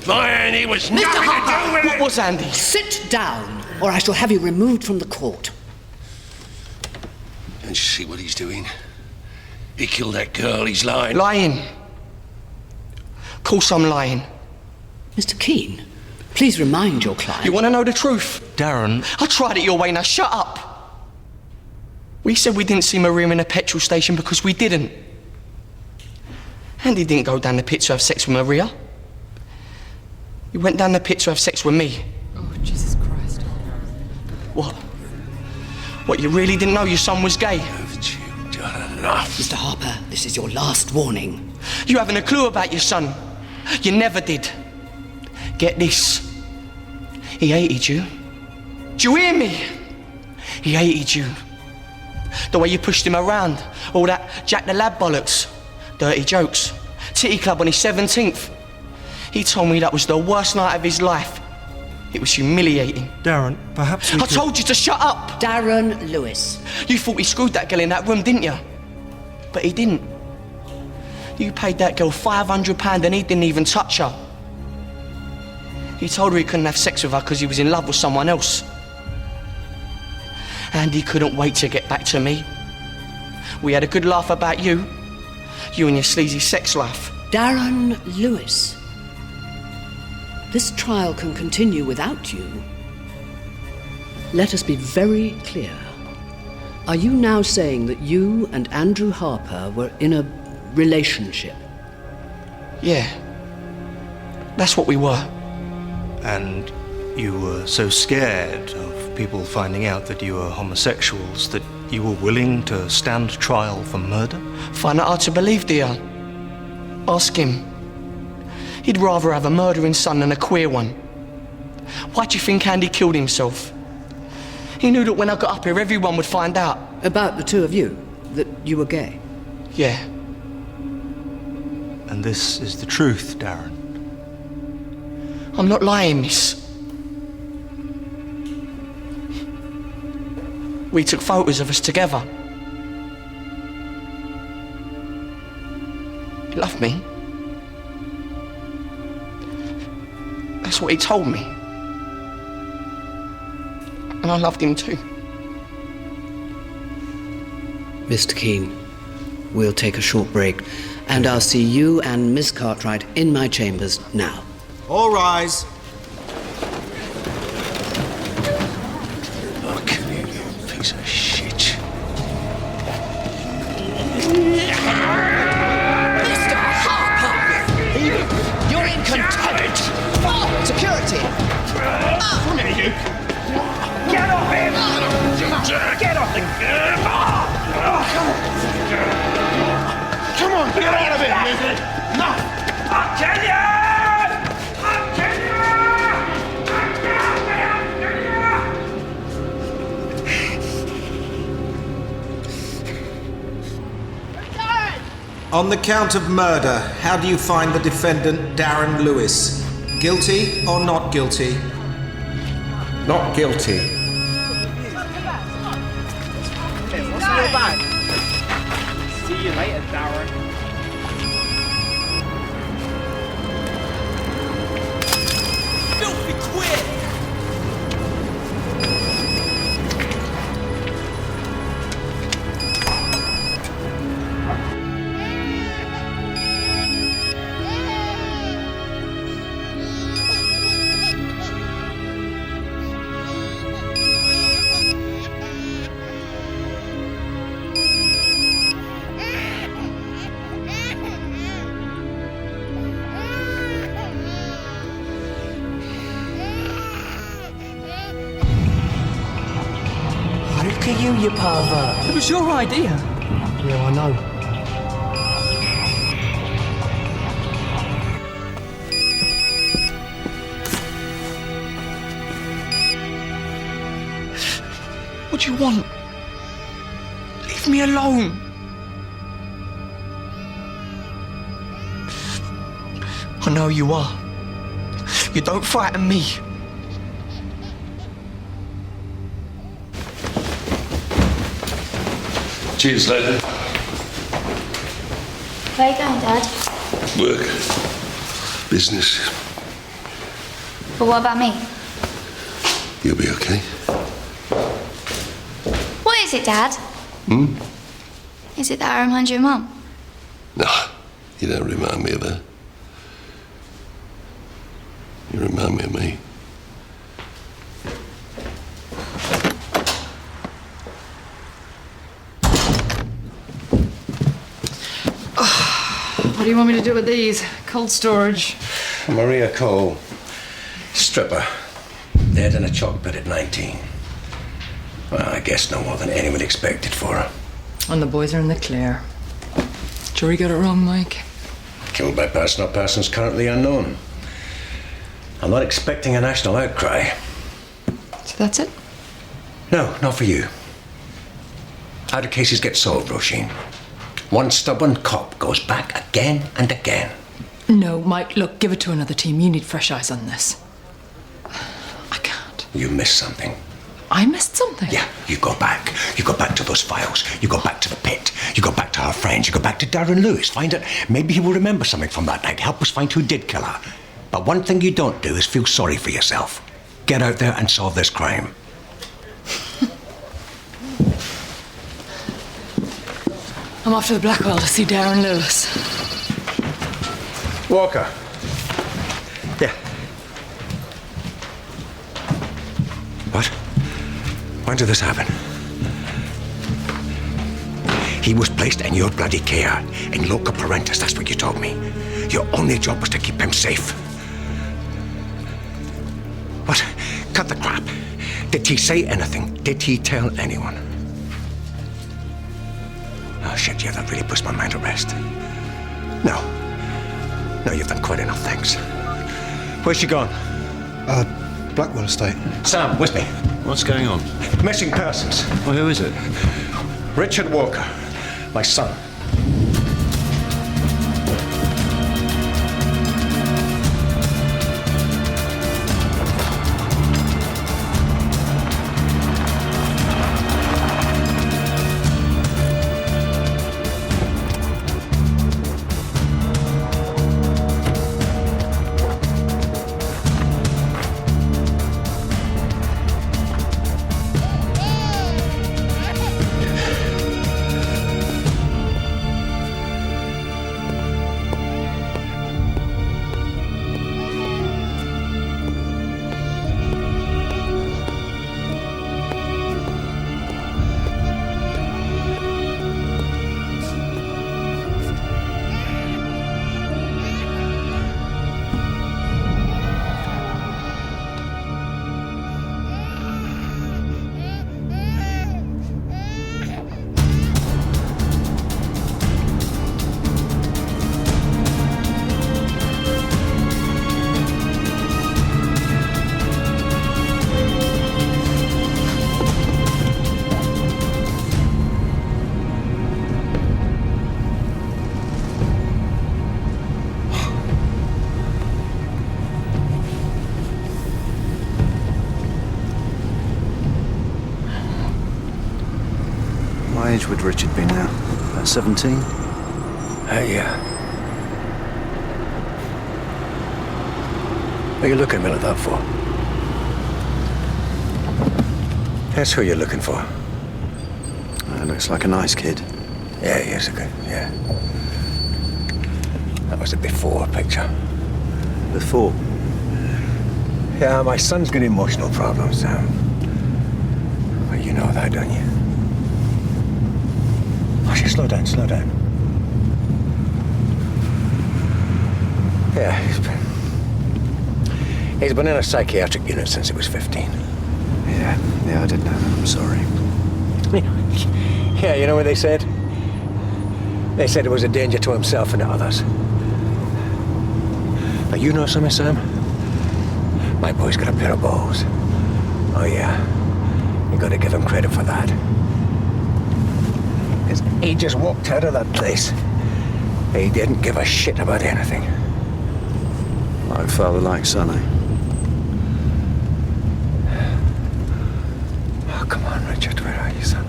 My Andy was Mr. nothing to do Harper! with What was Andy? Sit down, or I shall have you removed from the court. Don't you see what he's doing? He killed that girl, he's lying. Lying. Of course I'm lying. Mr. Keane, please remind your client. You want to know the truth? Darren... I tried it your way, now shut up. We said we didn't see Maria in a petrol station because we didn't. Andy didn't go down the pit to have sex with Maria. He went down the pit to have sex with me. Oh, Jesus Christ. What? What, you really didn't know your son was gay? Haven't you done enough? Mr. Harper, this is your last warning. You haven't a clue about your son. You never did. Get this. He hated you. Do you hear me? He hated you. The way you pushed him around, all that Jack the Lad bollocks, dirty jokes, Titty Club on his 17th. He told me that was the worst night of his life. It was humiliating. Darren, perhaps I told you to shut up! Darren Lewis. You thought he screwed that girl in that room, didn't you? But he didn't. You paid that girl £500 and he didn't even touch her. He told her he couldn't have sex with her because he was in love with someone else. And he couldn't wait to get back to me. We had a good laugh about you and your sleazy sex life. Darren Lewis. This trial can continue without you. Let us be very clear. Are you now saying that you and Andrew Harper were in a relationship? Yeah. That's what we were. And you were so scared of people finding out that you were homosexuals that you were willing to stand trial for murder? Find it hard to believe, dear. Ask him. He'd rather have a murdering son than a queer one. Why do you think Andy killed himself? He knew that when I got up here, everyone would find out. About the two of you? That you were gay? Yeah. And this is the truth, Darren. I'm not lying, miss. We took photos of us together. He loved me. That's what he told me. And I loved him too. Mr. Keane, we'll take a short break, and I'll see you and Miss Cartwright in my chambers now. All rise. Look, you piece of shit. Mr. Harper! You're in contempt! Oh, security! Come here, you! Get off him! Get off him! Come on, get out of here! No! I'll kill you! On the count of murder, how do you find the defendant, Darren Lewis? Guilty or not guilty? Not guilty. What's it all about? See you later, Darren. Filthy quit! Look at you pervert. It was your idea. Yeah, I know. What do you want? Leave me alone. I know you are. You don't frighten me. Cheers, later. Where are you going, Dad? Work. Business. But what about me? You'll be okay. What is it, Dad? Is it that I remind you of Mum? No, you don't remind me of her. You remind me of me. What do you want me to do with these? Cold storage. Maria Cole, stripper, dead in a chalk pit at 19. Well, I guess no more than anyone expected for her. And the boys are in the clear. Jury got it wrong, Mike. Killed by person or persons currently unknown. I'm not expecting a national outcry. So that's it? No, not for you. How do cases get solved, Roisin? One stubborn cop goes back again and again. No, Mike, look, give it to another team. You need fresh eyes on this. I can't. You missed something. I missed something? Yeah, you go back. You go back to those files. You go back to the pit. You go back to our friends. You go back to Darren Lewis. Find out. Maybe he will remember something from that night. Help us find who did kill her. But one thing you don't do is feel sorry for yourself. Get out there and solve this crime. I'm off to the Blackwell to see Darren Lewis. Walker. Yeah. What? When did this happen? He was placed in your bloody care, in loco parentis, that's what you told me. Your only job was to keep him safe. What? Cut the crap. Did he say anything? Did he tell anyone? Oh, shit, yeah, that really puts my mind at rest. No. No, you've done quite enough, thanks. Where's she gone? Blackwell Estate. Sam, with me. What's going on? Missing persons. Well, who is it? Richard Walker, my son. What age would Richard be now? About 17? Yeah. What are you looking at me like that for? That's who you're looking for. Looks like a nice kid. Yeah, he is a good, yeah. That was a before picture. Before? Yeah, my son's got emotional problems, Sam. Well, you know that, don't you? Oh, slow down, slow down. Yeah, he's been in a psychiatric unit since he was 15. Yeah, I did know that. I'm sorry. Yeah, you know what they said? They said it was a danger to himself and to others. But you know something, Sam? My boy's got a pair of balls. Oh, yeah. You gotta give him credit for that. Because he just walked out of that place. He didn't give a shit about anything. Like father, like son, eh? Oh, come on, Richard. Where are you, son?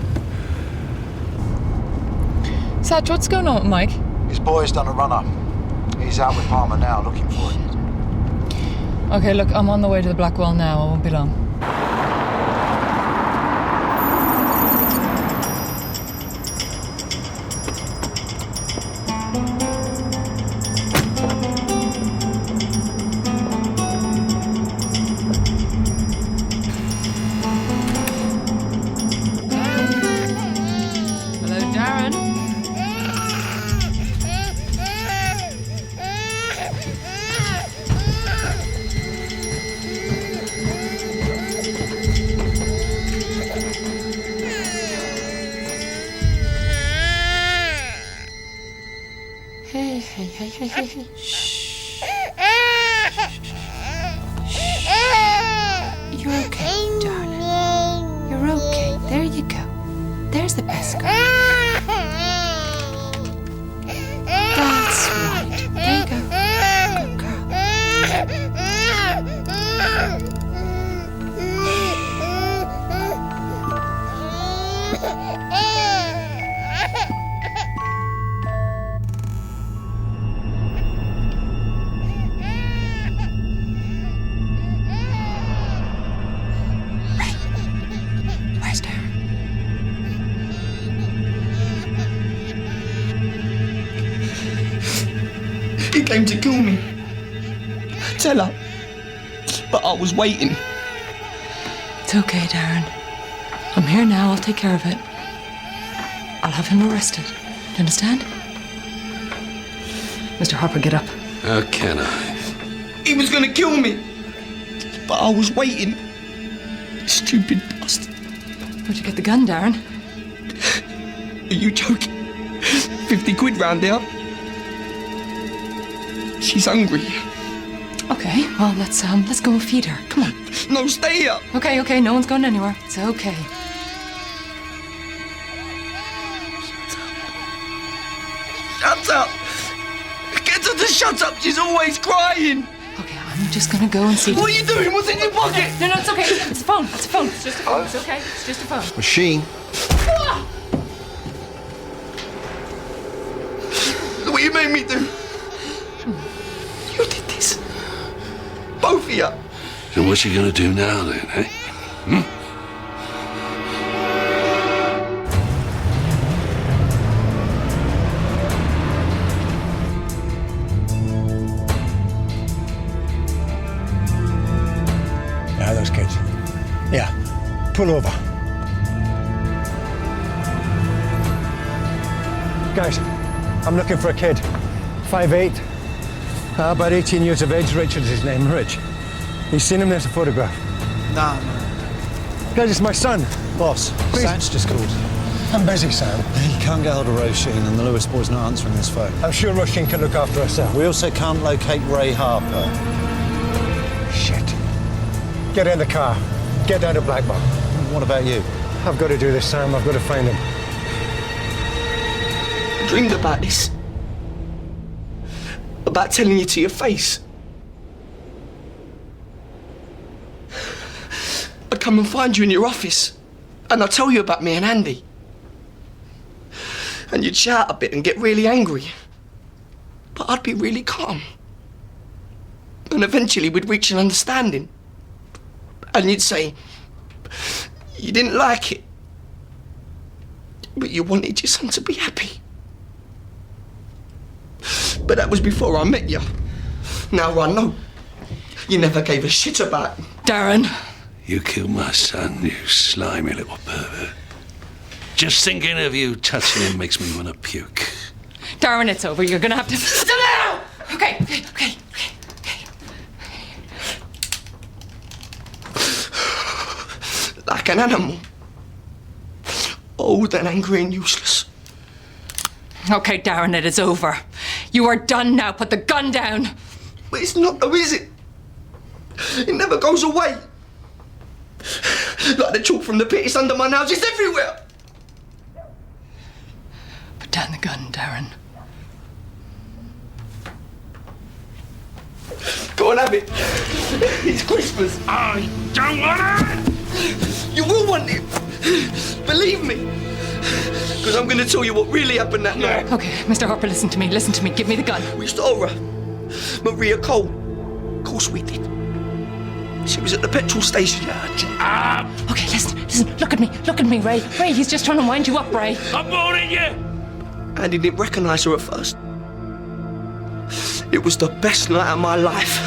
Satch, what's going on with Mike? His boy's done a runner. He's out with Palmer now, looking for him. Okay, look, I'm on the way to the Blackwell now. I won't be long. Hello, Darren. here, here. Shh. You're okay, darling. You're okay. There you go. There's the best girl. That's right. There you go. Good girl. Where's Darren? He came to kill me. Tell her. But I was waiting. It's okay, Darren. I'm here now. I'll take care of it. I'll have him arrested. Do you understand? Mr. Harper, get up. How can I? He was gonna kill me. But I was waiting. Stupid bastard. Where'd you get the gun, Darren? Are you joking? 50 quid round there. She's hungry. Okay, well, let's go and feed her. Come on. No, stay here. Okay, no one's going anywhere. It's okay. Shut up. Get her to shut up. She's always crying. Okay, I'm just gonna go and see. What are you doing? What's in your pocket? No, it's okay. It's a phone. It's a phone. It's just a phone. It's okay. It's just a phone. Machine. Look what you made me do. You did this. Both of you. So what's she gonna do now then, eh? Yeah, those kids. Yeah, pull over. Guys, I'm looking for a kid. 5'8", about 18 years of age. Richard's his name, Rich. You seen him? There's a photograph. No. Guys, it's my son, boss. Please. Sam's just called. I'm busy, Sam. He can't get hold of Roisin, and the Lewis boy's not answering his phone. I'm sure Roisin can look after herself. We also can't locate Ray Harper. Shit. Get in the car. Get down to Blackmore. What about you? I've got to do this, Sam. I've got to find him. I dreamed about this. About telling you to your face. I'd come and find you in your office, and I'd tell you about me and Andy. And you'd shout a bit and get really angry. But I'd be really calm. And eventually we'd reach an understanding. And you'd say, you didn't like it, but you wanted your son to be happy. But that was before I met you. Now I know. You never gave a shit about him. Darren. You killed my son, you slimy little pervert. Just thinking of you touching him makes me want to puke. Darren, it's over. You're gonna have to. Sit down! Okay. Like an animal. Old and angry and useless. Okay, Darren, it is over. You are done now. Put the gun down. But it's not though, is it? It never goes away. Like the chalk from the pit, it's under my nails, it's everywhere. Put down the gun, Darren. Go and have it. It's Christmas. I don't want it! You will want it. Believe me. Because I'm going to tell you what really happened that night. Okay, Mr. Harper, listen to me. Give me the gun. We stole her. Maria Cole. Of course we did. She was at the petrol station. Okay, listen. Look at me, Ray. Ray, he's just trying to wind you up, Ray. I'm warning you! And he didn't recognise her at first. It was the best night of my life.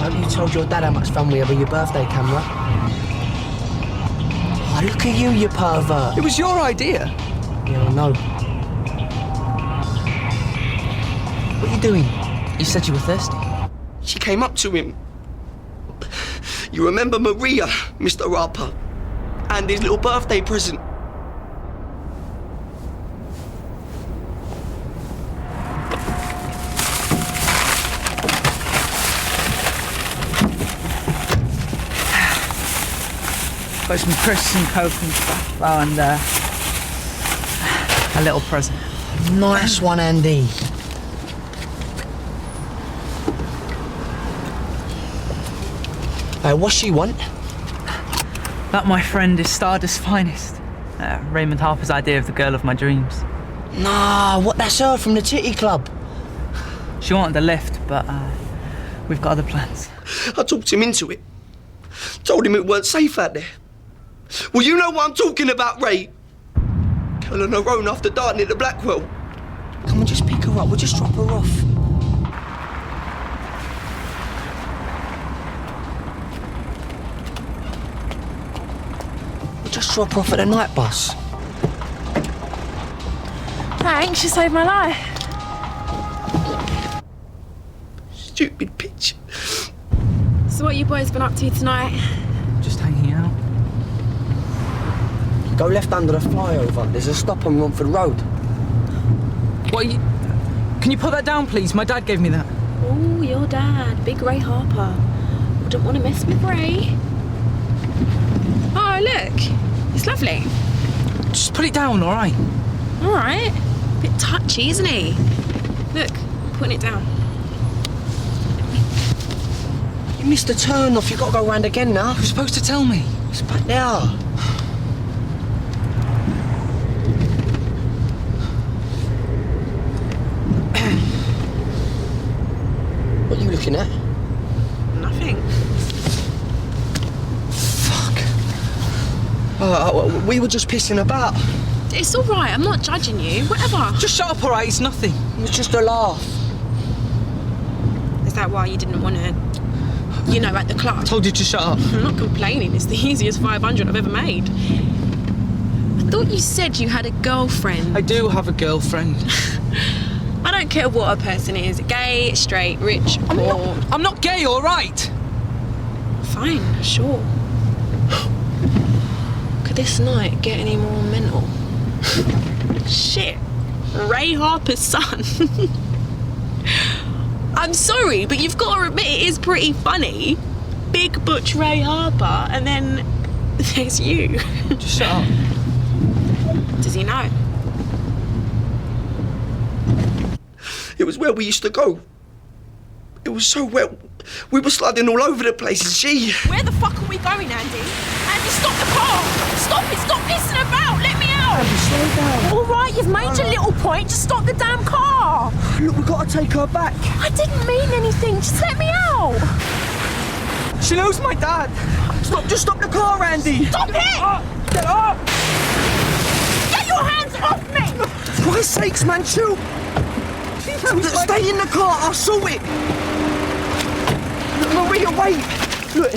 Haven't you told your dad how much fun we had with your birthday camera? Oh, look at you pervert. It was your idea. Yeah, I know. What are you doing? You said you were thirsty. She came up to him. You remember Maria, Mr. Harper, and his little birthday present? Got some crisps and coke and stuff. Oh, and a little present. Nice one, Andy. What's she want? That, my friend, is Stardust's finest. Raymond Harper's idea of the girl of my dreams. Nah, what, that's her from the Titty Club. She wanted a lift, but we've got other plans. I talked him into it. Told him it weren't safe out there. Well, you know what I'm talking about, Ray. Girl on her own after darting at the Blackwell. Come on, just pick her up. We'll just drop her off. We'll just drop her off at the night bus. Thanks, you saved my life. Stupid bitch. So what you boys been up to tonight? Just hanging out. Go left under the flyover. There's a stop on Romford Road. What, can you put that down, please? My dad gave me that. Oh, your dad, Big Ray Harper. Wouldn't want to mess with Ray. Oh, look. It's lovely. Just put it down, all right? All right. Bit touchy, isn't he? Look, putting it down. You missed a turn off. You've got to go round again now. You're supposed to tell me. It's back there. What are you looking at? Nothing. Fuck. We were just pissing about. It's all right. I'm not judging you. Whatever. Just shut up, all right? It's nothing. It was just a laugh. Is that why you didn't want to, you know, at the club? I told you to shut up. I'm not complaining. It's the easiest 500 I've ever made. I thought you said you had a girlfriend. I do have a girlfriend. I don't care what a person is. Gay, straight, rich, poor. I'm not gay, all right? Fine, sure. Could this night get any more mental? Shit. Ray Harper's son. I'm sorry, but you've got to admit it is pretty funny. Big Butch Ray Harper, and then there's you. Just shut up. Does he know? It was where we used to go. It was so wet. We were sliding all over the place, and she... Where the fuck are we going, Andy? Andy, stop the car! Stop it! Stop pissing about! Let me out! Andy, slow down. All right, you've made your little point. Just stop the damn car! Look, we've got to take her back. I didn't mean anything. Just let me out! She knows my dad. Stop, just stop the car, Andy. Stop it! Get up! Get your hands off me! For Christ's sakes, man, chill. Stay in the car, I'll sort it. Look, Maria, wait. Look,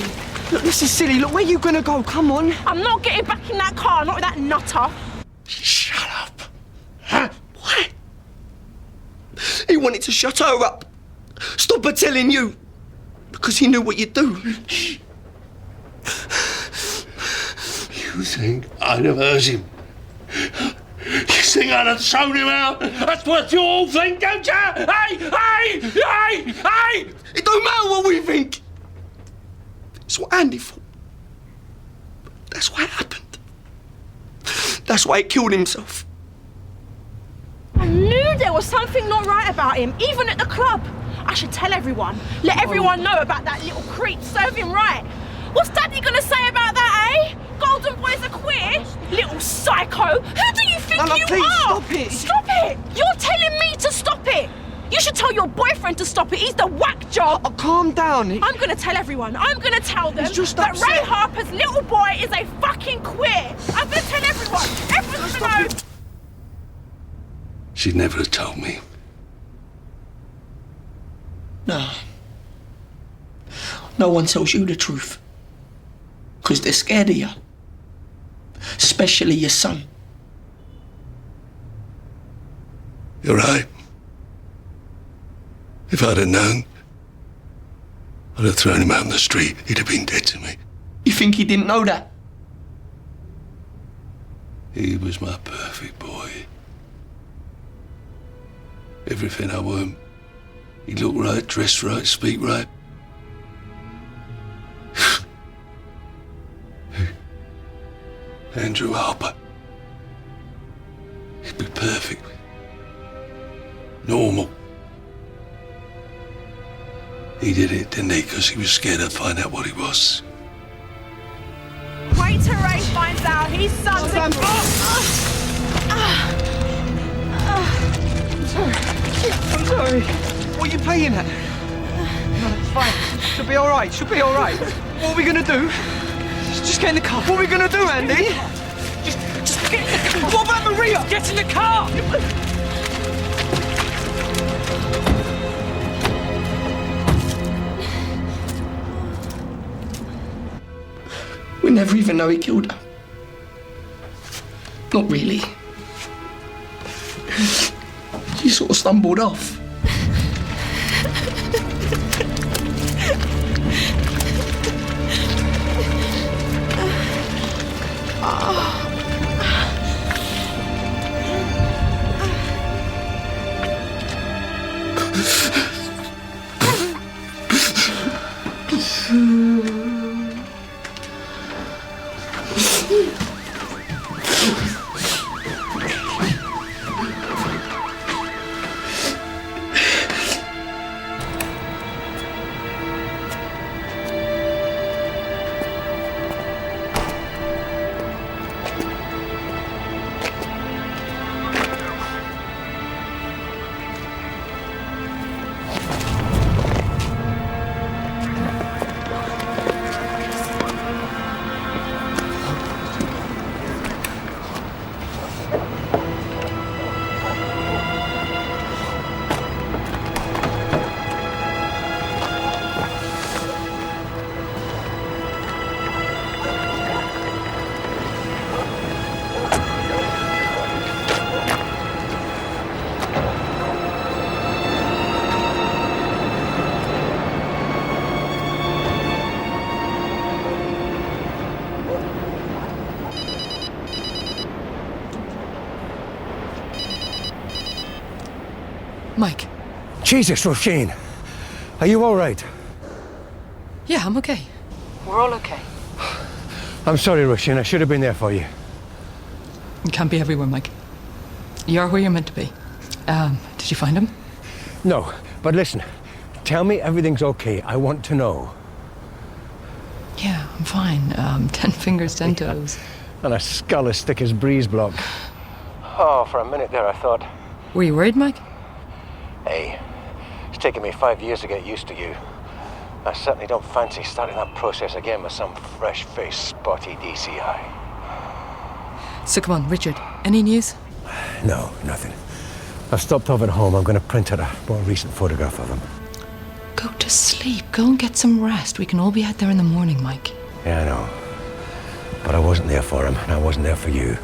this is silly. Look, where you gonna go? Come on. I'm not getting back in that car, not with that nutter. Shut up. Huh? What? He wanted to shut her up. Stop her telling you. Because he knew what you'd do. You think I'd have hurt him? You think I'd have thrown him out? That's what you all think, don't you? Hey! It don't matter what we think. It's what Andy thought. That's why it happened. That's why he killed himself. I knew there was something not right about him, even at the club. I should tell everyone. Let everyone know about that little creep. Serve him right. What's Daddy gonna say about that, eh? Golden boys are queer? Little psycho. Who do you think you please, are? stop it. Stop it. You're telling me to stop it. You should tell your boyfriend to stop it. He's the whack job. Oh, calm down. I'm gonna tell everyone. I'm gonna tell them just that upset. Ray Harper's little boy is a fucking queer. I'm gonna tell everyone. Everyone's gonna know. She'd never have told me. No. No one tells you the truth. Because they're scared of you. Especially your son. You're right. If I'd have known, I'd have thrown him out in the street. He'd have been dead to me. You think he didn't know that? He was my perfect boy. Everything I want. He looked right, dressed right, speak right. Andrew Harper. He'd be perfect. Normal. He did it, didn't he? Because he was scared I'd find out what he was. Wait till Ray finds out his son's a... I'm sorry. What are you playing at? No, it's fine. She'll be all right. She'll be all right. What are we gonna do? Just get in the car. What are we gonna do, Andy? Just get in the car. What about Maria? Get in the car. We never even know he killed her. Not really. She sort of stumbled off. Mike. Jesus, Roisin. Are you all right? Yeah, I'm okay. We're all okay. I'm sorry, Roisin. I should have been there for you. You can't be everywhere, Mike. You're where you're meant to be. Did you find him? No, but listen. Tell me everything's okay. I want to know. Yeah, I'm fine. 10 fingers, 10 toes. And a skull as thick as breeze block. Oh, for a minute there I thought... Were you worried, Mike? Hey, it's taken me 5 years to get used to you. I certainly don't fancy starting that process again with some fresh-faced, spotty DCI. So come on, Richard, any news? No, nothing. I've stopped off at home. I'm going to print out a more recent photograph of him. Go to sleep. Go and get some rest. We can all be out there in the morning, Mike. Yeah, I know. But I wasn't there for him, and I wasn't there for you.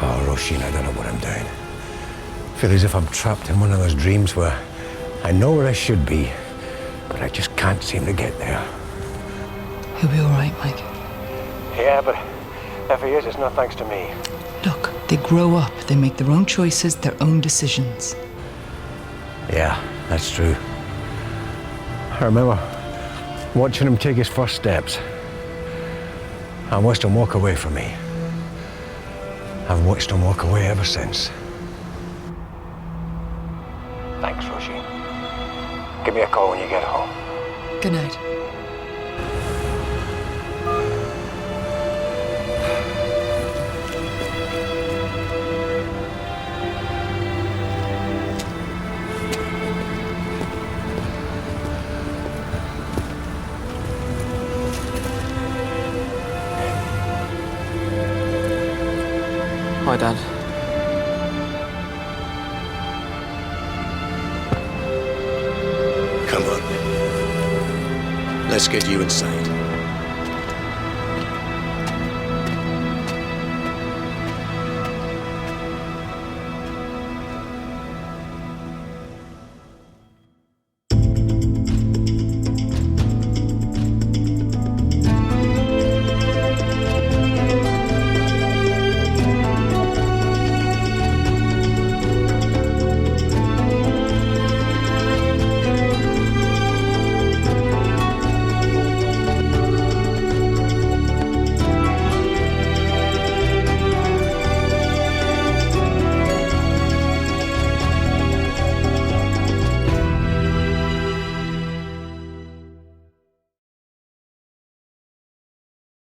Oh, Roisin, I don't know what I'm doing. I feel as if I'm trapped in one of those dreams where I know where I should be, but I just can't seem to get there. He'll be all right, Mike. Yeah, but if he is, it's not thanks to me. Look, they grow up. They make their own choices, their own decisions. Yeah, that's true. I remember watching him take his first steps. I watched him walk away from me. I've watched him walk away ever since. Thanks, Roisin. Give me a call when you get home. Good night. Hi, Dad. Come on. Let's get you inside.